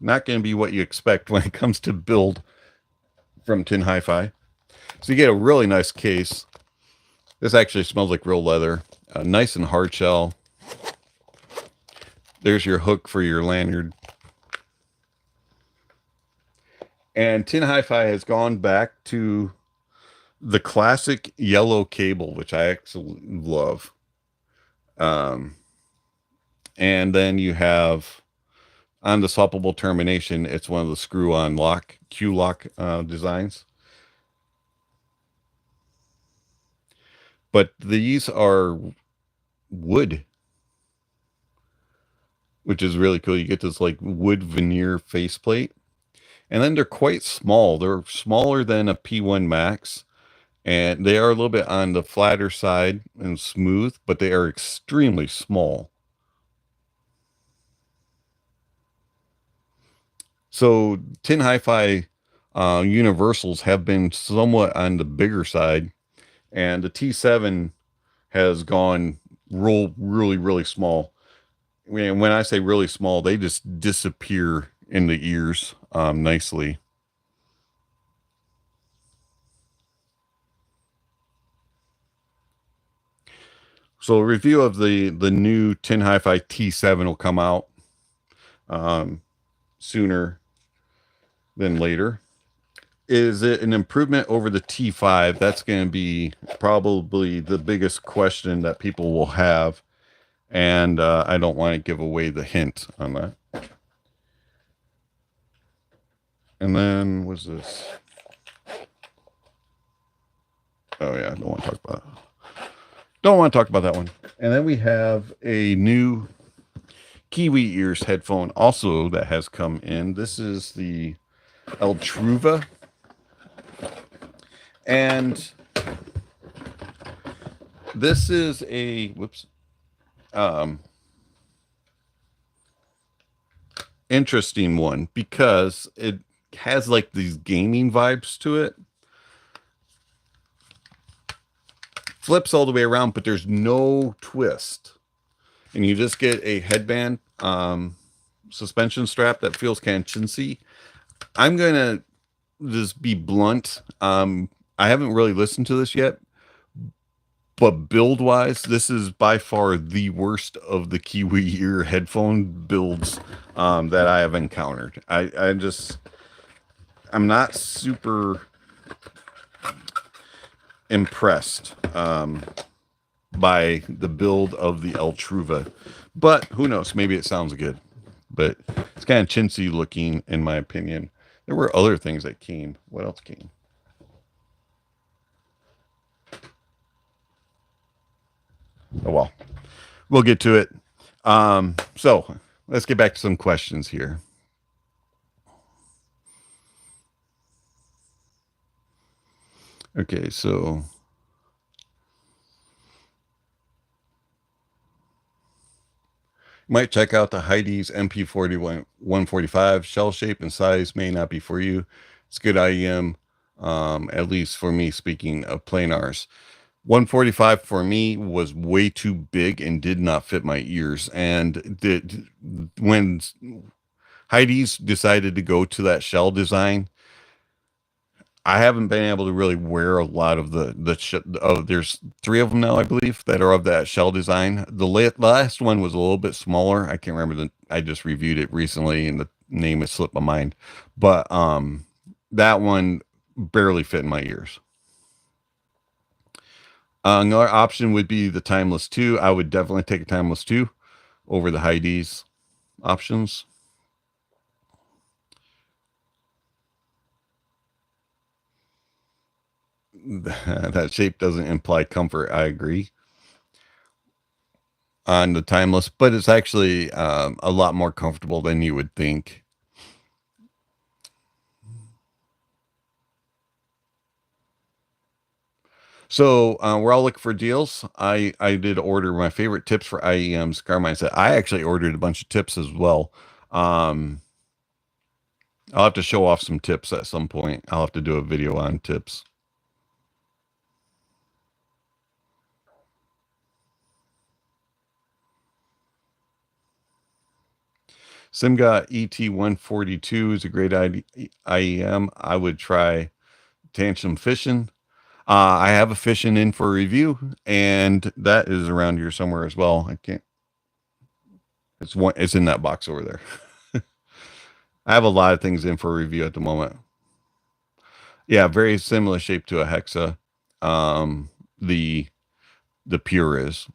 Speaker 1: not going to be what you expect when it comes to build from Tin Hi-Fi. So you get a really nice case. This actually smells like real leather. Nice and hard shell. There's your hook for your lanyard. And Tin Hi-Fi has gone back to the classic yellow cable, which I absolutely love. And then you have on the swappable termination, it's one of the screw-on lock, Q-lock designs. But these are wood, which is really cool. You get this like wood veneer faceplate. And then they're quite small. They're smaller than a P1 Max. And they are a little bit on the flatter side and smooth, but they are extremely small. So Tin Hi-Fi universals have been somewhat on the bigger side, and the T7 has gone really, really small. When I say really small, they just disappear in the ears nicely. So a review of the new Tin Hi-Fi T7 will come out sooner than later. Is it an improvement over the T5? That's going to be probably the biggest question that people will have. And I don't want to give away the hint on that. And then what's this? Oh yeah, I don't want to talk about that. Don't want to talk about that one. And then we have a new Kiwi Ears headphone also that has come in. This is the Ultima. And this is a interesting one because it has like these gaming vibes to it. Flips all the way around, but there's no twist. And you just get a headband suspension strap that feels kind of chintzy. I'm going to just be blunt. I haven't really listened to this yet, but build-wise, this is by far the worst of the Kiwi Ear headphone builds that I have encountered. I'm not super impressed by the build of the Ultima, but who knows? Maybe it sounds good, but it's kind of chintzy looking in my opinion. There were other things that came. What else came? Oh well, we'll get to it. So let's get back to some questions here. Okay, so might check out the Heidi's MP40 145. Shell shape and size may not be for you. It's good IEM, at least for me, speaking of planars. 145 for me was way too big and did not fit my ears. And when Heidi's decided to go to that shell design, I haven't been able to really wear a lot of there's 3 of them now, I believe, that are of that shell design. The last one was a little bit smaller. I can't remember I just reviewed it recently and the name has slipped my mind. But that one barely fit in my ears. Another option would be the Timeless 2. I would definitely take a Timeless 2 over the Heidi's options. That shape doesn't imply comfort. I agree on the Timeless, but it's actually a lot more comfortable than you would think. So we're all looking for deals. I did order my favorite tips for IEM's car mindset. I actually ordered a bunch of tips as well. I'll have to show off some tips at some point. I'll have to do a video on tips. Simga ET142 is a great IEM. I would try Tanchjim fishing. I have a fishing in for review, and that is around here somewhere as well. I can't. It's in that box over there. I have a lot of things in for review at the moment. Yeah, very similar shape to a Hexa. The Pure is.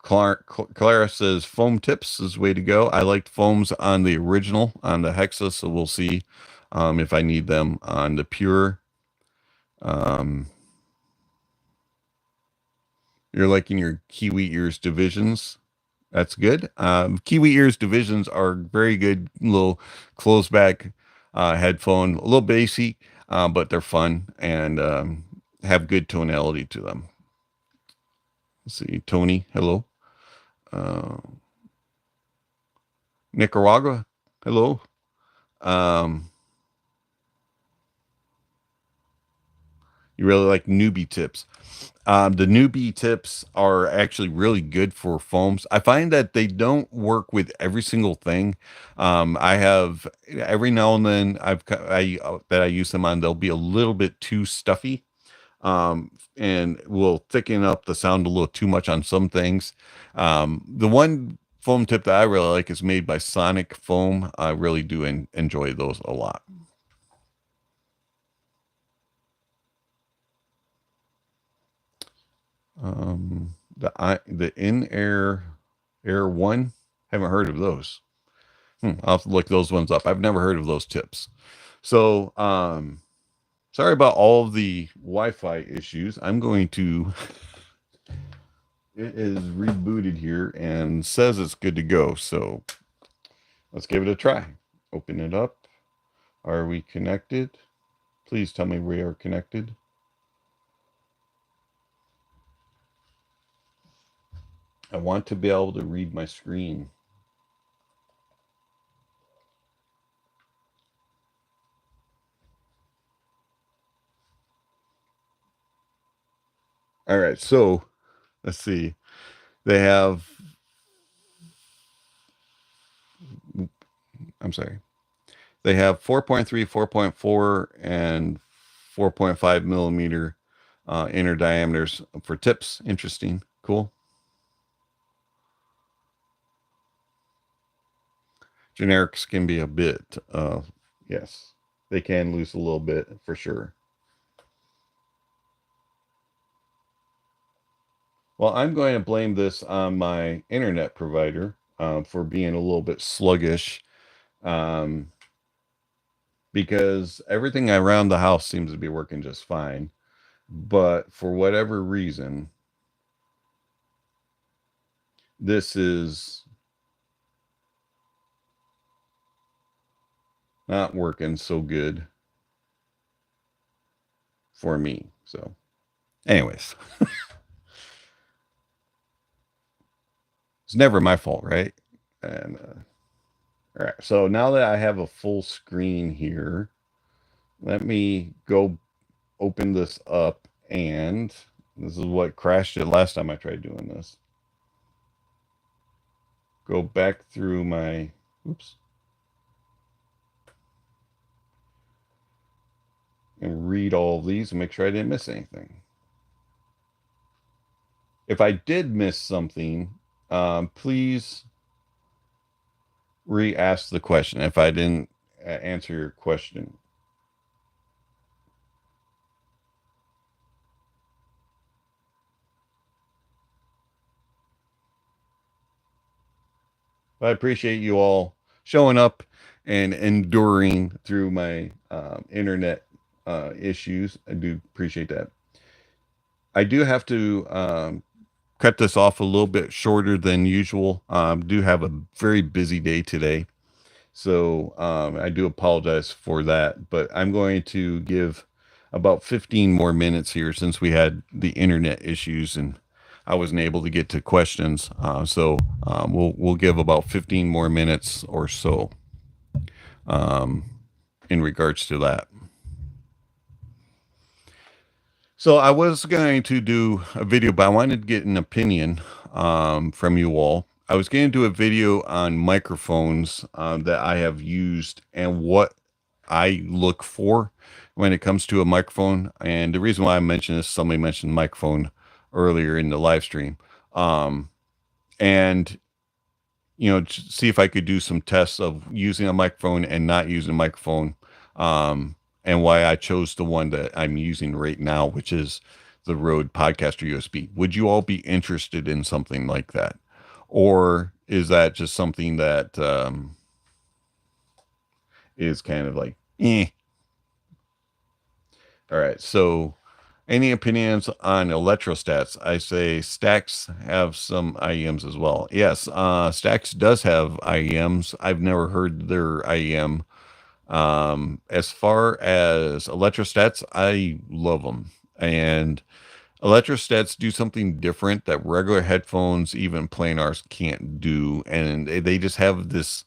Speaker 1: Clara says foam tips is the way to go. I liked foams on the original on the Hexa, so we'll see if I need them on the Pure. You're liking your Kiwi Ears divisions. That's good. Kiwi Ears divisions are very good little closed back headphone, a little bassy, but they're fun and have good tonality to them. Let's see, Tony, hello. Nicaragua, hello. You really like newbie tips. The newbie tips are actually really good for foams. I find that they don't work with every single thing. I have every now and then that I use them on, they'll be a little bit too stuffy, and will thicken up the sound a little too much on some things. The one foam tip that I really like is made by Sonic Foam. I really do enjoy those a lot. The in-air Air One, haven't heard of those. I'll have to look those ones up. I've never heard of those tips. So sorry about all of the Wi-Fi issues. I'm going to it is rebooted here and says it's good to go. So let's give it a try. Open it up. Are we connected? Please tell me we are connected. I want to be able to read my screen. All right, so let's see. They have, I'm sorry. They have 4.3, 4.4, and 4.5 millimeter inner diameters for tips. Interesting. Cool. Generics can be a bit, yes, they can lose a little bit for sure. Well, I'm going to blame this on my internet provider for being a little bit sluggish, because everything around the house seems to be working just fine. But for whatever reason, this is not working so good for me. So anyways, it's never my fault, right? And all right, so now that I have a full screen here, let me go open this up, and this is what crashed it last time I tried doing this. Go back through my, oops, and read all of these and make sure I didn't miss anything. If I did miss something, please re-ask the question if I didn't answer your question. But I appreciate you all showing up and enduring through my internet issues. I do appreciate that. I do have to cut this off a little bit shorter than usual. Do have a very busy day today. So I do apologize for that, but I'm going to give about 15 more minutes here since we had the internet issues and I wasn't able to get to questions. So we'll give about 15 more minutes or so in regards to that. So I was going to do a video, but I wanted to get an opinion from you all. I was going to do a video on microphones that I have used and what I look for when it comes to a microphone. And the reason why I mentioned this, somebody mentioned microphone earlier in the live stream. And, you know, see if I could do some tests of using a microphone and not using a microphone. And why I chose the one that I'm using right now, which is the Rode Podcaster USB. Would you all be interested in something like that? Or is that just something that is kind of like, eh? All right. So any opinions on electrostats? I say Stax have some IEMs as well. Yes, Stax does have IEMs. I've never heard their IEM. As far as electrostats, I love them. And electrostats do something different that regular headphones, even planars, can't do. And they just have this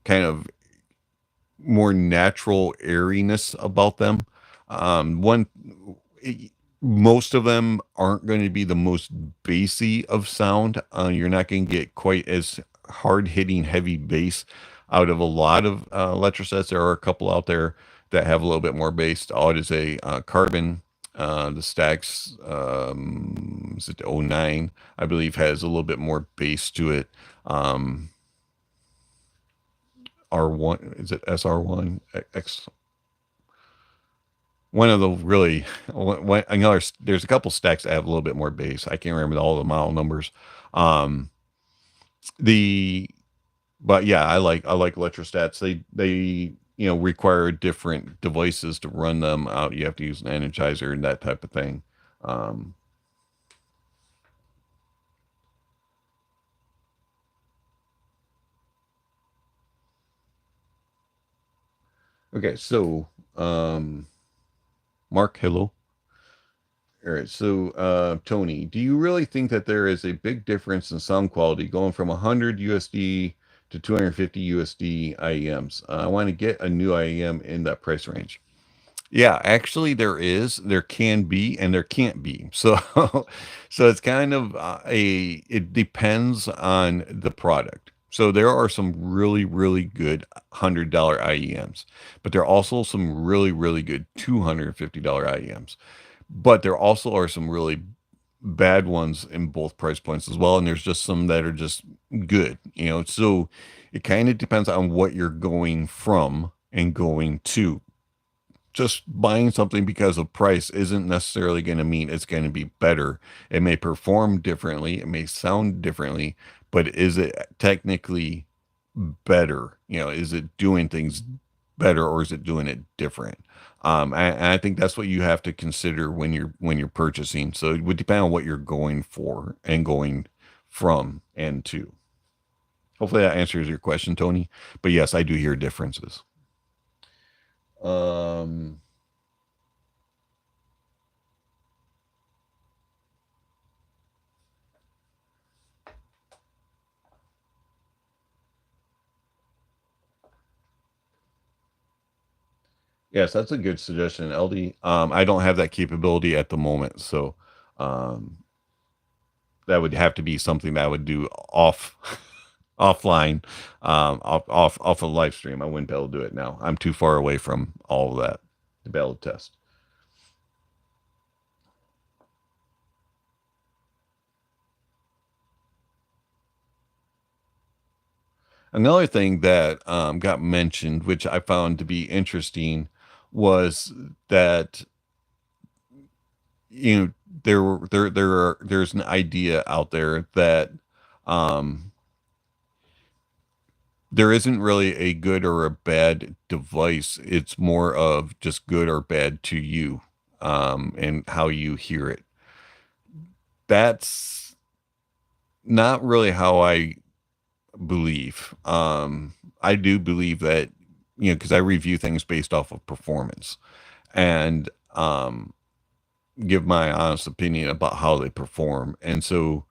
Speaker 1: kind of more natural airiness about them. Most of them aren't going to be the most bassy of sound. You're not going to get quite as hard hitting heavy bass out of a lot of electrostats. There are a couple out there that have a little bit more bass. Audeze Carbon, the Stax, is it '09, I believe, has a little bit more bass to it. R1, is it SR1 X? One of the really, I know there's a couple Stacks that have a little bit more bass. I can't remember all the model numbers. But yeah, I like electrostats. They require different devices to run them out. You have to use an energizer and that type of thing. Okay, so Mark, hello. All right, so Tony, do you really think that there is a big difference in sound quality going from 100 USD to 250 USD IEMs? I want to get a new IEM in that price range. Yeah, actually there can be, and there can't be. So, so it's kind of it depends on the product. So there are some really, really good $100 IEMs, but there are also some really, really good $250 IEMs. But there also are some really bad ones in both price points as well. And there's just some that are just good, so it kind of depends on what you're going from and going to. Just buying something because of price isn't necessarily going to mean it's going to be better. It may perform differently, it may sound differently, but is it technically better? Is it doing things better, or is it doing it different? I think that's what you have to consider when you're purchasing. So it would depend on what you're going for and going from and to. Hopefully that answers your question, Tony. But yes, I do hear differences. Yes, that's a good suggestion, LD. I don't have that capability at the moment, so um, that would have to be something that I would do offline, off a live stream. I wouldn't be able to do it now. I'm too far away from all of that to be able to test. Another thing that got mentioned, which I found to be interesting, was that you know there's an idea out there that um, there isn't really a good or a bad device. It's more of just good or bad to you, and how you hear it. That's not really how I believe. I do believe that, because I review things based off of performance and give my honest opinion about how they perform. And so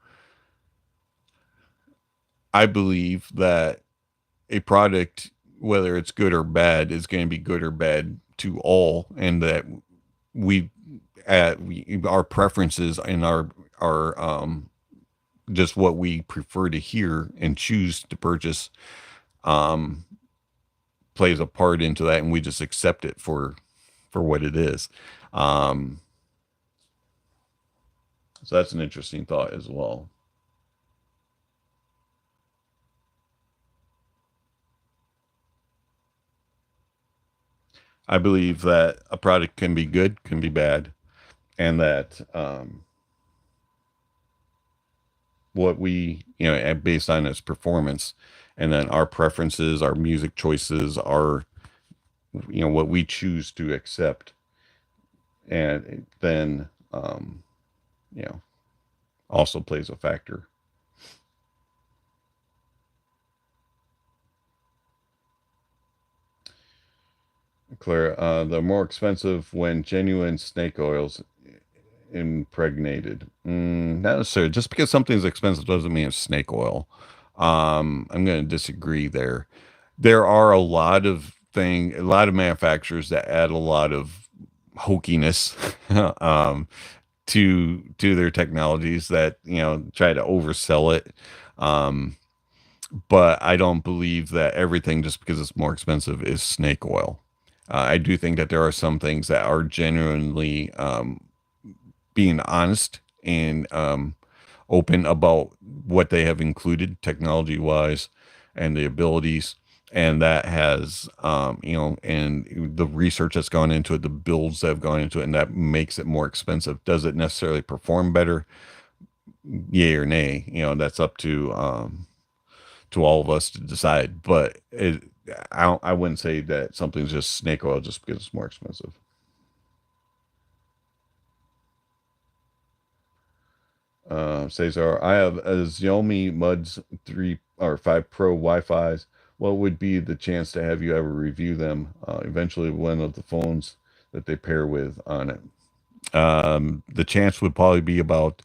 Speaker 1: I believe that a product, whether it's good or bad, is going to be good or bad to all, and that our preferences and our just what we prefer to hear and choose to purchase um, plays a part into that, and we just accept it for what it is. Um, so that's an interesting thought as well. I believe that a product can be good, can be bad, and that what we, based on its performance, and then our preferences, our music choices, our, what we choose to accept, and then, you know, also plays a factor. Claire, they're more expensive when genuine snake oils impregnated. Not necessarily. Just because something's expensive doesn't mean it's snake oil. I'm going to disagree there. There are a lot of manufacturers that add a lot of hokiness to their technologies that try to oversell it. But I don't believe that everything just because it's more expensive is snake oil. I do think that there are some things that are genuinely being honest and open about what they have included technology wise and the abilities. And that has, and the research that's gone into it, the builds that have gone into it, and that makes it more expensive. Does it necessarily perform better? Yay or nay? That's up to all of us to decide. But I wouldn't say that something's just snake oil just because it's more expensive. Cesar, I have a Xiaomi Muds 3 or 5 Pro Wi-Fi's. What would be the chance to have you ever review them? Eventually, one of the phones that they pair with on it. The chance would probably be about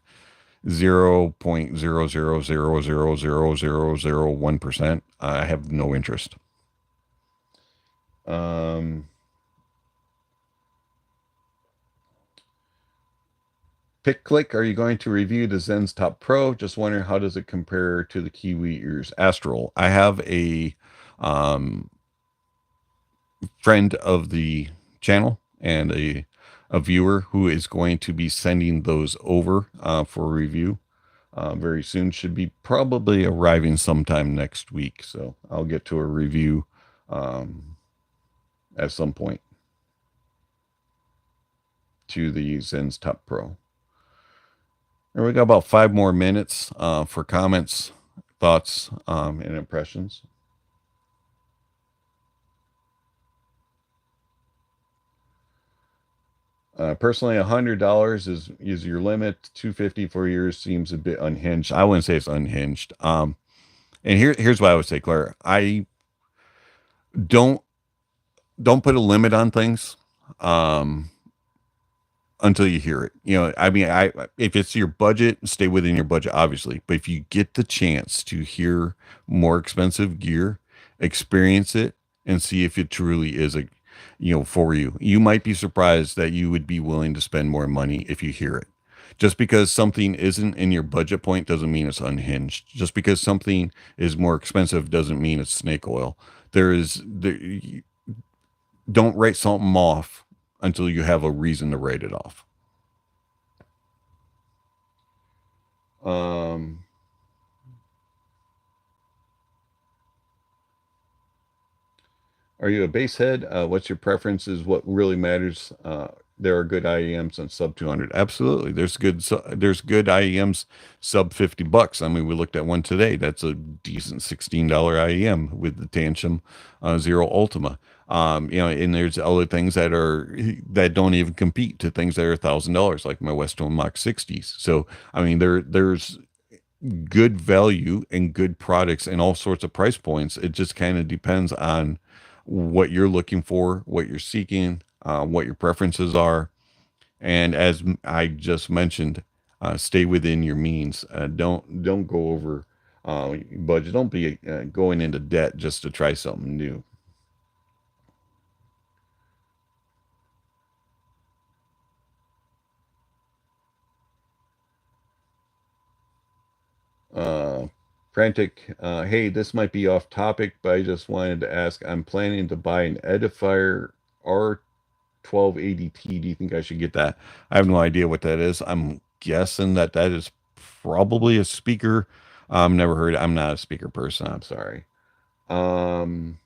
Speaker 1: 0.000000001%. I have no interest. Pick Click, are you going to review the Zen's Top Pro? Just wondering, how does it compare to the Kiwi Ears Astral? I have a friend of the channel and a viewer who is going to be sending those over for review very soon. Should be probably arriving sometime next week. So I'll get to a review at some point to the Zen's Top Pro. And we got about 5 more minutes for comments, thoughts, and impressions. Personally, $100 is your limit. 250 for yours seems a bit unhinged. I wouldn't say it's unhinged. And here's what I would say, Claire. I don't don't put a limit on things. Um, until you hear it. You know, I mean, I if it's your budget, stay within your budget, obviously. But if you get the chance to hear more expensive gear, experience it and see if it truly is a, for you. You might be surprised that you would be willing to spend more money if you hear it. Just because something isn't in your budget point doesn't mean it's unhinged. Just because something is more expensive doesn't mean it's snake oil. Don't write something off until you have a reason to write it off. Um, are you a bass head? What's your preference? Is what really matters. There are good IEMs on sub 200. Absolutely. There's good IEMs sub $50. I mean, we looked at one today. That's a decent $16 IEM with the Tanchjim Zero Ultima. And there's other things that don't even compete to things that are $1,000, like my Westone Mach 60s. So, I mean, there's good value and good products and all sorts of price points. It just kind of depends on what you're looking for, what you're seeking, what your preferences are. And as I just mentioned, stay within your means. Don't go over budget. Don't be going into debt just to try something new. Uh, Frantic, hey, this might be off topic, but I just wanted to ask. I'm planning to buy an edifier R1280T. Do you think I should get that? I have no idea what that is. I'm guessing that is probably a speaker. Never heard. I'm not a speaker person. I'm sorry. Um,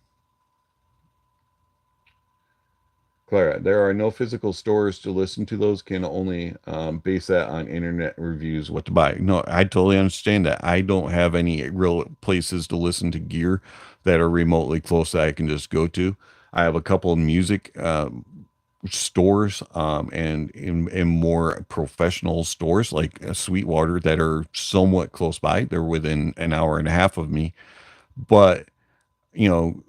Speaker 1: Clara, there are no physical stores to listen to those. Can only base that on internet reviews what to buy. No, I totally understand that. I don't have any real places to listen to gear that are remotely close that I can just go to. I have a couple of music stores and in more professional stores like Sweetwater that are somewhat close by. They're within an hour and a half of me. But, you know,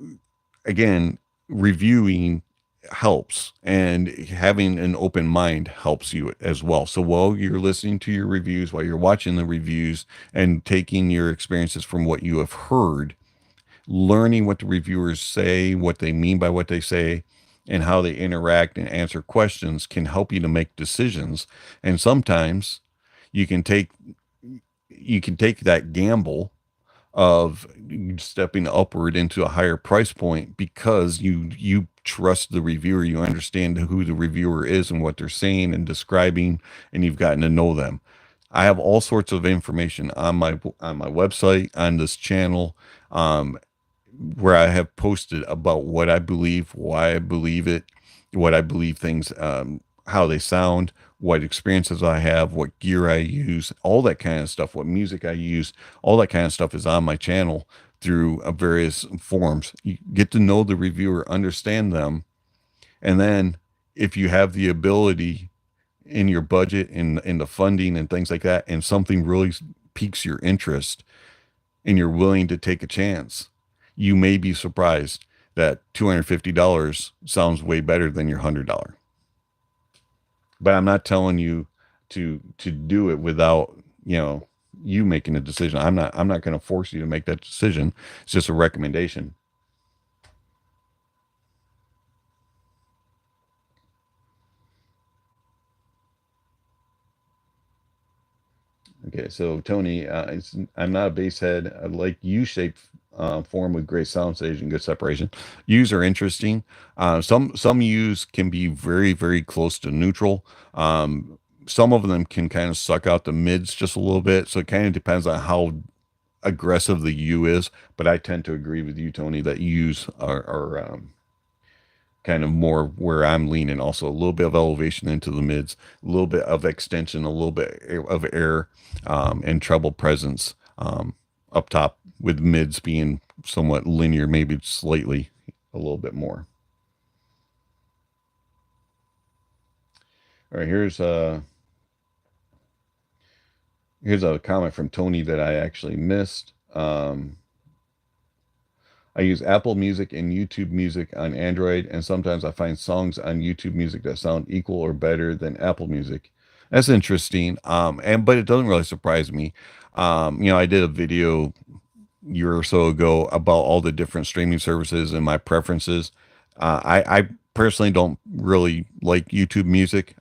Speaker 1: again, reviewing helps and having an open mind helps you as well. So while you're listening to your reviews, while you're watching the reviews and taking your experiences from what you have heard, learning what the reviewers say, what they mean by what they say, and how they interact and answer questions can help you to make decisions. And sometimes you can take that gamble of stepping upward into a higher price point because you trust the reviewer, you understand who the reviewer is and what they're saying and describing, and you've gotten to know them. I have all sorts of information on my website, on this channel, where I have posted about what I believe, why I believe it, what I believe things, how they sound, what experiences I have, what gear I use, all that kind of stuff, what music I use, all that kind of stuff is on my channel through various forms. You get to know the reviewer, understand them, and then if you have the ability in your budget, in the funding and things like that, and something really piques your interest and you're willing to take a chance, you may be surprised that $250 sounds way better than your $100. But I'm not telling you to do it without, you making a decision. I'm not going to force you to make that decision. It's just a recommendation. Okay, so Tony, I'm not a bass head. I like U-shaped form with great sound stage and good separation. U's are interesting. Some U's can be very, very close to neutral. Some of them can kind of suck out the mids just a little bit. So it kind of depends on how aggressive the U is. But I tend to agree with you, Tony, that U's are kind of more where I'm leaning. Also, a little bit of elevation into the mids, a little bit of extension, a little bit of air, and treble presence up top, with mids being somewhat linear, maybe slightly a little bit more. All right, here's a comment from Tony that I actually missed. I use Apple Music and YouTube Music on Android, and sometimes I find songs on YouTube Music that sound equal or better than Apple Music. That's interesting. But it doesn't really surprise me. I did a video year or so ago about all the different streaming services and my preferences. I personally don't really like YouTube Music.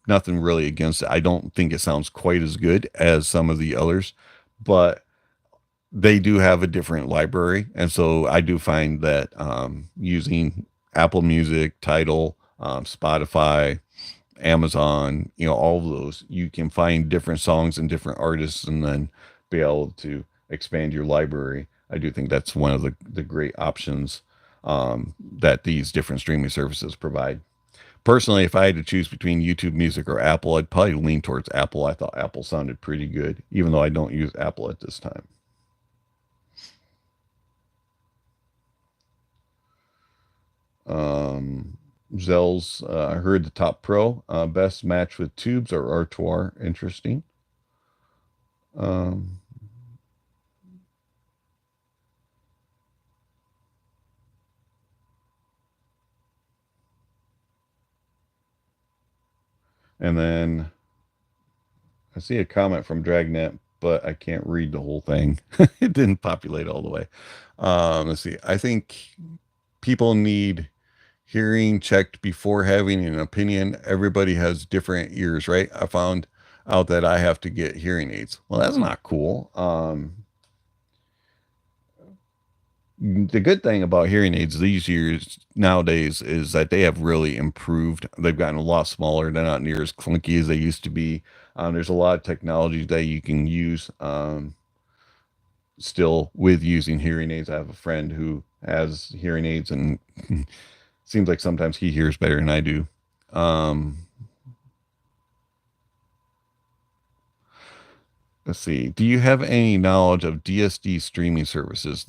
Speaker 1: Nothing really against it. I don't think it sounds quite as good as some of the others, but they do have a different library. And so I do find that using Apple Music, Tidal, Spotify, Amazon, all of those, you can find different songs and different artists and then be able to expand your library. I do think that's one of the great options that these different streaming services provide. Personally, if I had to choose between YouTube Music or Apple, I'd probably lean towards Apple. I thought Apple sounded pretty good, even though I don't use Apple at this time. Zell's, I heard the Top Pro, best match with tubes or Artois. Interesting. Um, and then I see a comment from Dragnet, but I can't read the whole thing. It didn't populate all the way. Let's see. I think people need hearing checked before having an opinion. Everybody has different ears, right? I found out that I have to get hearing aids. Well, that's not cool. The good thing about hearing aids these years nowadays is that they have really improved. They've gotten a lot smaller. They're not near as clunky as they used to be. There's a lot of technology that you can use still with using hearing aids. I have a friend who has hearing aids and seems like sometimes he hears better than I do. Let's see. Do you have any knowledge of DSD streaming services?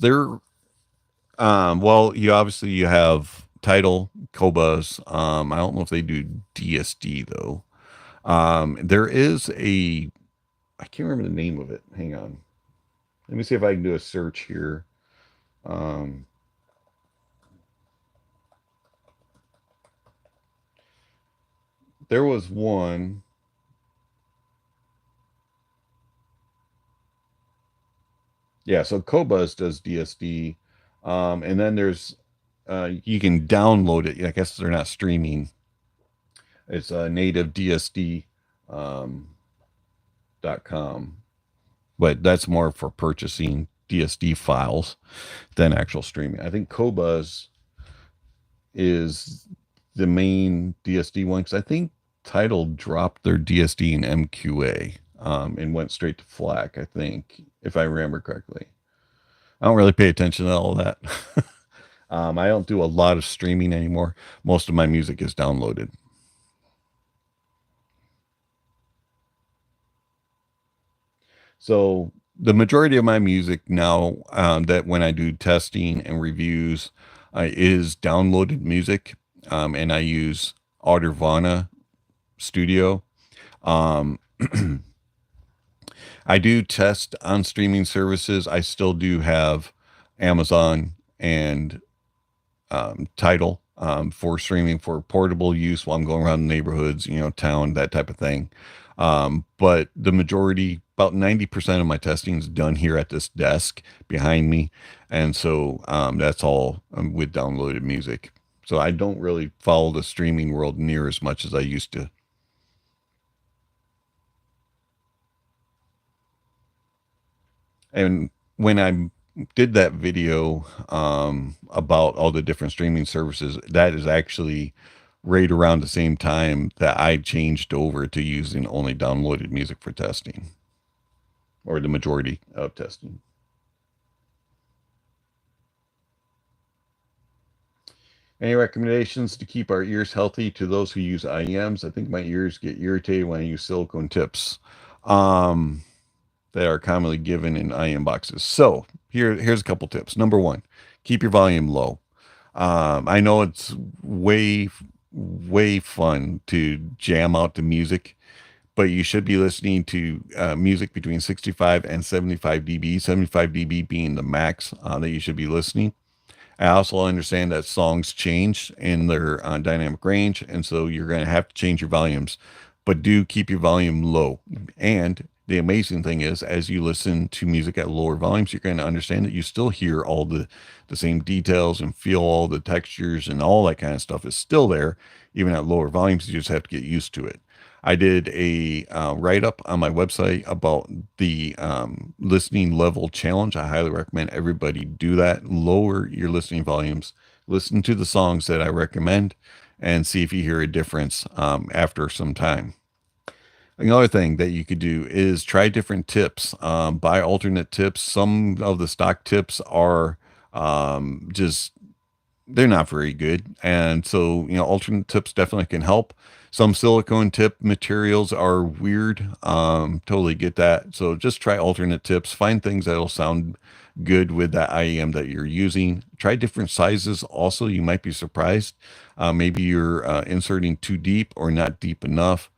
Speaker 1: Well, you have Tidal, Qobuz. I don't know if they do DSD though. There is I can't remember the name of it. Hang on. Let me see if I can do a search here. Um, there was one. Yeah, so Qobuz does DSD. And then there's you can download it. I guess they're not streaming. It's a native DSD .com, but that's more for purchasing DSD files than actual streaming. I think Qobuz is the main DSD one because I think Tidal dropped their DSD and MQA and went straight to FLAC, I think, if I remember correctly. I don't really pay attention to all of that. I don't do a lot of streaming anymore. Most of my music is downloaded. So the majority of my music now, that when I do testing and reviews, is downloaded music, and I use Audiophile Studio. Um, I do test on streaming services. I still do have Amazon and Tidal for streaming for portable use while I'm going around the neighborhoods, town, that type of thing. But the majority, about 90% of my testing is done here at this desk behind me. And so that's all with downloaded music. So I don't really follow the streaming world near as much as I used to. And when I did that video about all the different streaming services, that is actually right around the same time that I changed over to using only downloaded music for testing, or the majority of testing. Any recommendations to keep our ears healthy to those who use IEMs? I think my ears get irritated when I use silicone tips that are commonly given in IEM boxes. So here's a couple tips. Number one, keep your volume low. I know it's way way fun to jam out to music, but you should be listening to music between 65 and 75 dB, 75 dB being the max that you should be listening. I also understand that songs change in their dynamic range, and so you're going to have to change your volumes, but do keep your volume low. And the amazing thing is, as you listen to music at lower volumes, you're going to understand that you still hear all the same details and feel all the textures and all that kind of stuff is still there, even at lower volumes. You just have to get used to it. I did a write up on my website about the listening level challenge. I highly recommend everybody do that. Lower your listening volumes, listen to the songs that I recommend, and see if you hear a difference after some time. Another thing that you could do is try different tips, buy alternate tips. Some of the stock tips are just they're not very good. And so, alternate tips definitely can help. Some silicone tip materials are weird. Totally get that. So just try alternate tips, find things that'll sound good with that IEM that you're using. Try different sizes. Also, you might be surprised. Maybe you're inserting too deep or not deep enough.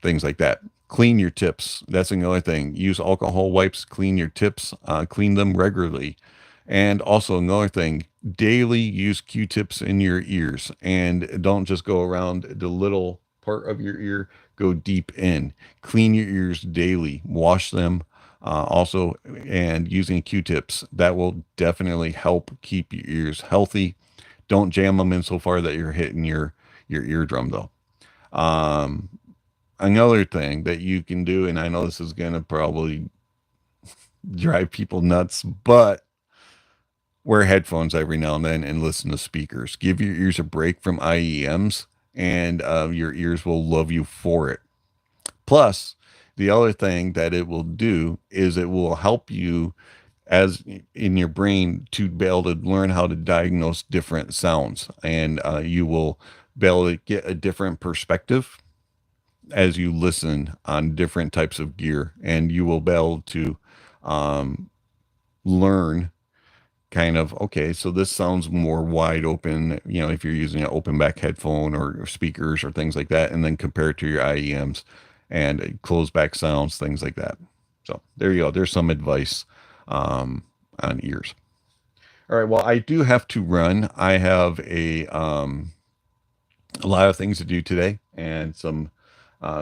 Speaker 1: Things like that. Clean your tips. That's another thing. Use alcohol wipes, clean your tips, clean them regularly. And also another thing, daily use Q-tips in your ears and don't just go around the little part of your ear, go deep in. Clean your ears daily, wash them also, and using Q-tips, that will definitely help keep your ears healthy. Don't jam them in so far that you're hitting your eardrum though. Um, Another thing that you can do, and I know this is going to probably drive people nuts, but wear headphones every now and then and listen to speakers. Give your ears a break from IEMs, and your ears will love you for it. Plus, the other thing that it will do is it will help you as in your brain to be able to learn how to diagnose different sounds, and you will be able to get a different perspective as you listen on different types of gear, and you will be able to learn kind of, okay, so this sounds more wide open, if you're using an open back headphone or speakers or things like that, and then compare it to your IEMs and closed back sounds, things like that. So there you go. There's some advice on ears. All right. Well, I do have to run. I have a lot of things to do today and some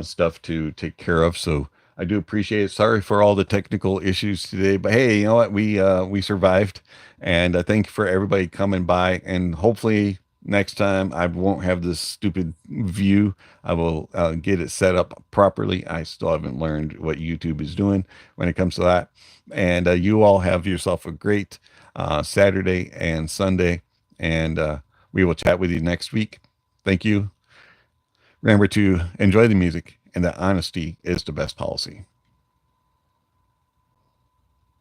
Speaker 1: stuff to take care of. So I do appreciate it. Sorry for all the technical issues today, but hey, you know what? We survived, and I thank you for everybody coming by. And hopefully next time I won't have this stupid view. I will get it set up properly. I still haven't learned what YouTube is doing when it comes to that. And you all have yourself a great Saturday and Sunday, and we will chat with you next week. Thank you. Remember to enjoy the music and that honesty is the best policy.